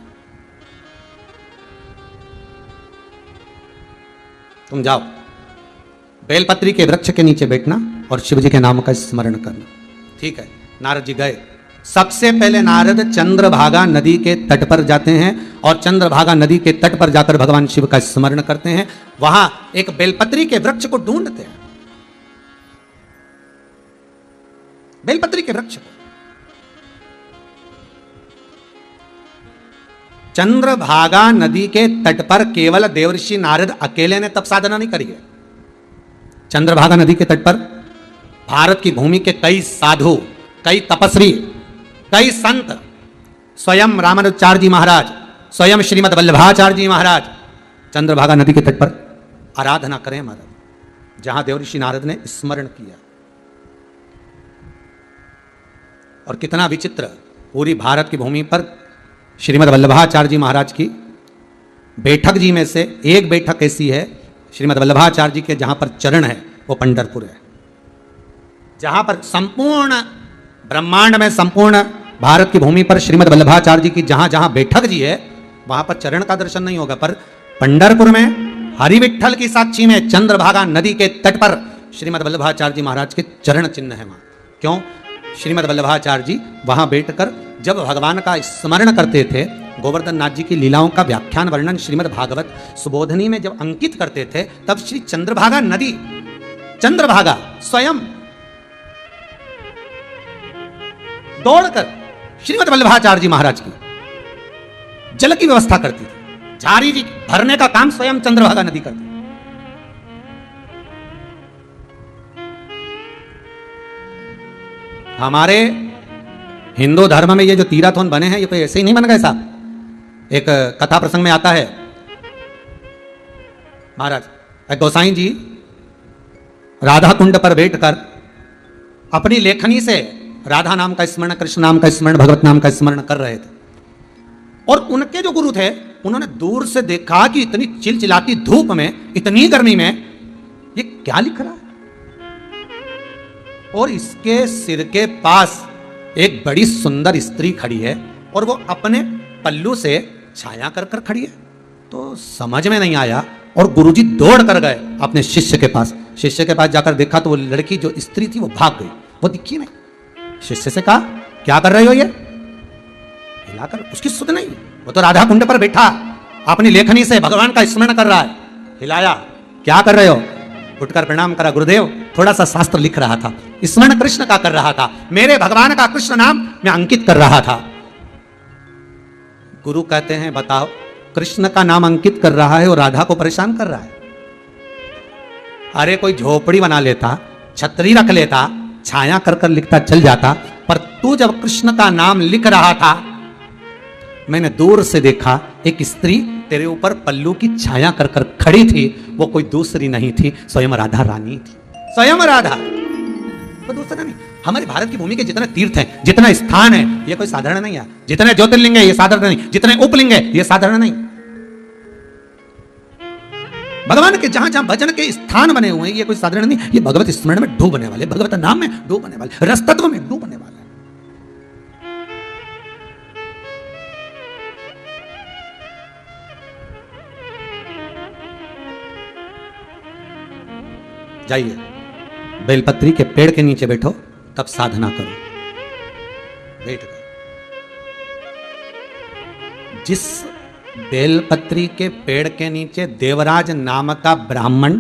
तुम जाओ बेलपत्री के वृक्ष के नीचे बैठना और शिव जी के नाम का स्मरण करना। ठीक है, नारद जी गए। सबसे पहले नारद चंद्रभागा नदी के तट पर जाते हैं और चंद्रभागा नदी के तट पर जाकर भगवान शिव का स्मरण करते हैं। वहां एक बेलपत्री के वृक्ष को ढूंढते हैं, बेलपत्री के वृक्ष को। चंद्रभागा नदी के तट पर केवल देवर्षि नारद अकेले ने तप साधना नहीं करी है। चंद्रभागा नदी के तट पर भारत की भूमि के कई साधु, कई तपस्वी, कई संत, स्वयं रामानुजाचार्य जी महाराज, स्वयं श्रीमद वल्लभाचार्य जी महाराज चंद्रभागा नदी के तट पर आराधना करें महाराज, जहां देवर्षि नारद ने स्मरण किया। और कितना विचित्र, पूरी भारत की भूमि पर श्रीमद वल्लभाचार्य जी महाराज की बैठक जी में से एक बैठक ऐसी है, श्रीमद वल्लभाचार्य जी के जहां पर चरण है वो पंढरपुर है, जहां पर संपूर्ण ब्रह्मांड में, संपूर्ण भारत की भूमि पर श्रीमद वल्लभाचार्य जी की जहां जहां बैठक जी है वहां पर चरण का दर्शन नहीं होगा, पर पंढरपुर में हरि विठ्ठल की साक्षी में चंद्रभागा नदी के तट पर श्रीमद वल्लभाचार्य जी महाराज के चरण चिन्ह है वहां। क्यों? श्रीमद वल्लभाचार्य जी वहां बैठकर जब भगवान का स्मरण करते थे, गोवर्धन नाथ जी की लीलाओं का व्याख्यान वर्णन श्रीमद भागवत सुबोधनी में जब अंकित करते थे, तब श्री चंद्रभागा नदी, चंद्रभागा स्वयं दौड़कर श्रीमद वल्लभाचार्य जी महाराज की जल की व्यवस्था करती थी। झारी जी भरने का काम स्वयं चंद्रभागा नदी करती। हमारे हिंदू धर्म में ये जो तीर्थवन बने हैं ये कोई ऐसे ही नहीं बन गए साहब। एक कथा प्रसंग में आता है, महाराज गोसाई जी राधा कुंड पर बैठकर अपनी लेखनी से राधा नाम का स्मरण, कृष्ण नाम का स्मरण, भगवत नाम का स्मरण कर रहे थे। और उनके जो गुरु थे उन्होंने दूर से देखा कि इतनी चिलचिलाती धूप में, इतनी गर्मी में ये क्या लिख रहा है। और इसके सिर के पास एक बड़ी सुंदर स्त्री खड़ी है और वो अपने पल्लू से छाया कर कर खड़ी है। तो समझ में नहीं आया और गुरुजी दौड़ कर गए अपने शिष्य के पास। शिष्य के पास जाकर देखा तो वो लड़की जो स्त्री थी वो भाग गई, वो दिखी नहीं। शिष्य से कहा, क्या कर रहे हो ये? हिलाकर, उसकी सुध नहीं, वो तो राधा कुंड पर बैठा अपनी लेखनी से भगवान का स्मरण कर रहा है। हिलाया, क्या कर रहे हो? उठकर प्रणाम करा, गुरुदेव थोड़ा सा शास्त्र लिख रहा था, स्मरण कृष्ण का कर रहा था, मेरे भगवान का कृष्ण नाम मैं अंकित कर रहा था। गुरु कहते हैं, बताओ, कृष्ण का नाम अंकित कर रहा है और राधा को परेशान कर रहा है। अरे कोई झोपड़ी बना लेता, छतरी रख लेता, छाया कर कर लिखता चल जाता, पर तू जब कृष्ण का नाम लिख रहा था, मैंने दूर से देखा एक स्त्री तेरे ऊपर पल्लू की छाया कर कर खड़ी थी। वो कोई दूसरी नहीं थी, स्वयं राधा रानी थी, स्वयं राधा, तो दूसरा नहीं। हमारे भारत की भूमि के जितने तीर्थ हैं, जितना स्थान है, ये कोई साधारण नहीं है। जितने ज्योतिर्लिंग है, ये साधारण नहीं। जितने उपलिंग है, ये साधारण नहीं। भगवान के जहां जहां भजन के स्थान बने हुए हैं, ये कोई साधारण नहीं। ये भगवत स्मरण में डूबने वाले, भगवत नाम में डूबने वाले, रस तत्व में डूबने वाले। जाइए, बेलपत्री के पेड़ के नीचे बैठो, तब साधना करो। बैठ गए। जिस बेलपत्री के पेड़ के नीचे देवराज नामक का ब्राह्मण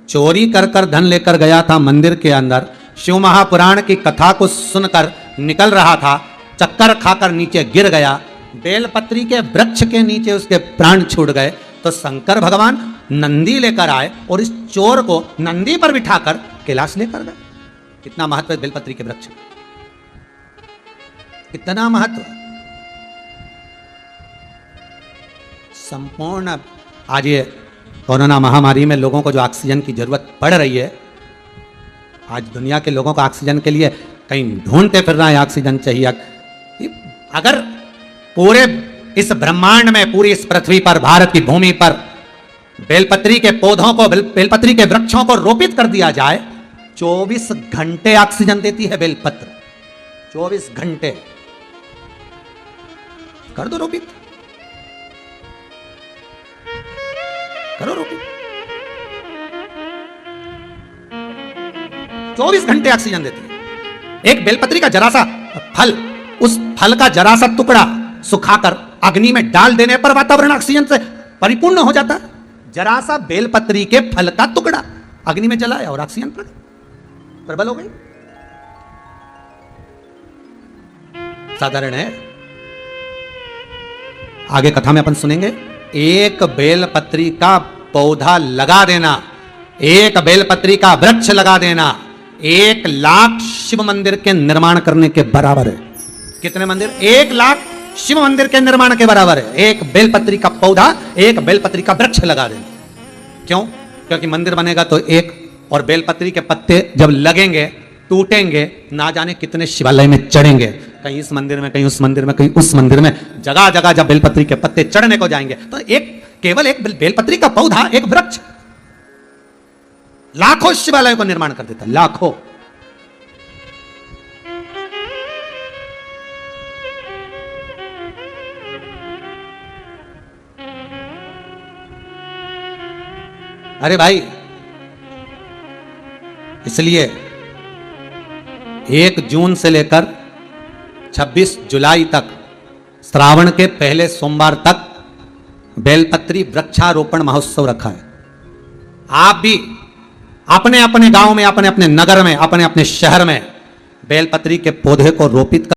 चोरी कर कर धन लेकर गया था मंदिर के अंदर, शिव महापुराण की कथा को सुनकर निकल रहा था, चक्कर खाकर नीचे गिर गया, बेलपत्री के वृक्ष के नीचे उसके प्राण छूट गए। तो शंकर भगवान नंदी लेकर आए और इस चोर को नंदी पर बिठाकर कैलाश लेकर गए। कितना महत्व है बेलपत्री के वृक्ष, कितना महत्व। संपूर्ण आज ये कोरोना महामारी में लोगों को जो ऑक्सीजन की जरूरत पड़ रही है, आज दुनिया के लोगों को ऑक्सीजन के लिए कहीं ढूंढते फिर रहा है, ऑक्सीजन चाहिए। अगर पूरे इस ब्रह्मांड में, पूरी इस पृथ्वी पर, भारत की भूमि पर बेलपत्री के पौधों को, बेलपत्री के वृक्षों को रोपित कर दिया जाए, 24 घंटे ऑक्सीजन देती है बेलपत्र। 24 घंटे कर दो रोपित, करो रोपित। 24 घंटे ऑक्सीजन देती है। एक बेलपत्री का जरा सा फल, उस फल का जरा सा टुकड़ा सुखाकर अग्नि में डाल देने पर वातावरण ऑक्सीजन से परिपूर्ण हो जाता है। जरा सा बेलपत्री के फल का टुकड़ा अग्नि में जलाया और ऑक्सीजन प्रबल हो गई। साधारण है। आगे कथा में अपन सुनेंगे, एक बेलपत्री का पौधा लगा देना, एक बेलपत्री का वृक्ष लगा देना, 1 लाख शिव मंदिर के निर्माण करने के बराबर है। कितने मंदिर? 1 लाख शिव मंदिर के निर्माण के बराबर है। एक बेलपत्री का पौधा, एक बेलपत्री का वृक्ष लगा देना। क्यों? क्योंकि मंदिर बनेगा तो एक, और बेलपत्री के पत्ते जब लगेंगे, टूटेंगे, ना जाने कितने शिवालय में चढ़ेंगे, कहीं इस मंदिर में, कहीं उस मंदिर में, कहीं उस मंदिर में, जगह जगह जब बेलपत्री के पत्ते चढ़ने को जाएंगे, तो केवल एक बेलपत्री का पौधा, एक वृक्ष लाखों शिवालयों को निर्माण कर देता, लाखों। अरे भाई, इसलिए 1 जून से लेकर 26 जुलाई तक, श्रावण के पहले सोमवार तक बेलपत्री वृक्षारोपण महोत्सव रखा है। आप भी अपने अपने गांव में, अपने अपने नगर में, अपने अपने शहर में बेलपत्री के पौधे को रोपित कर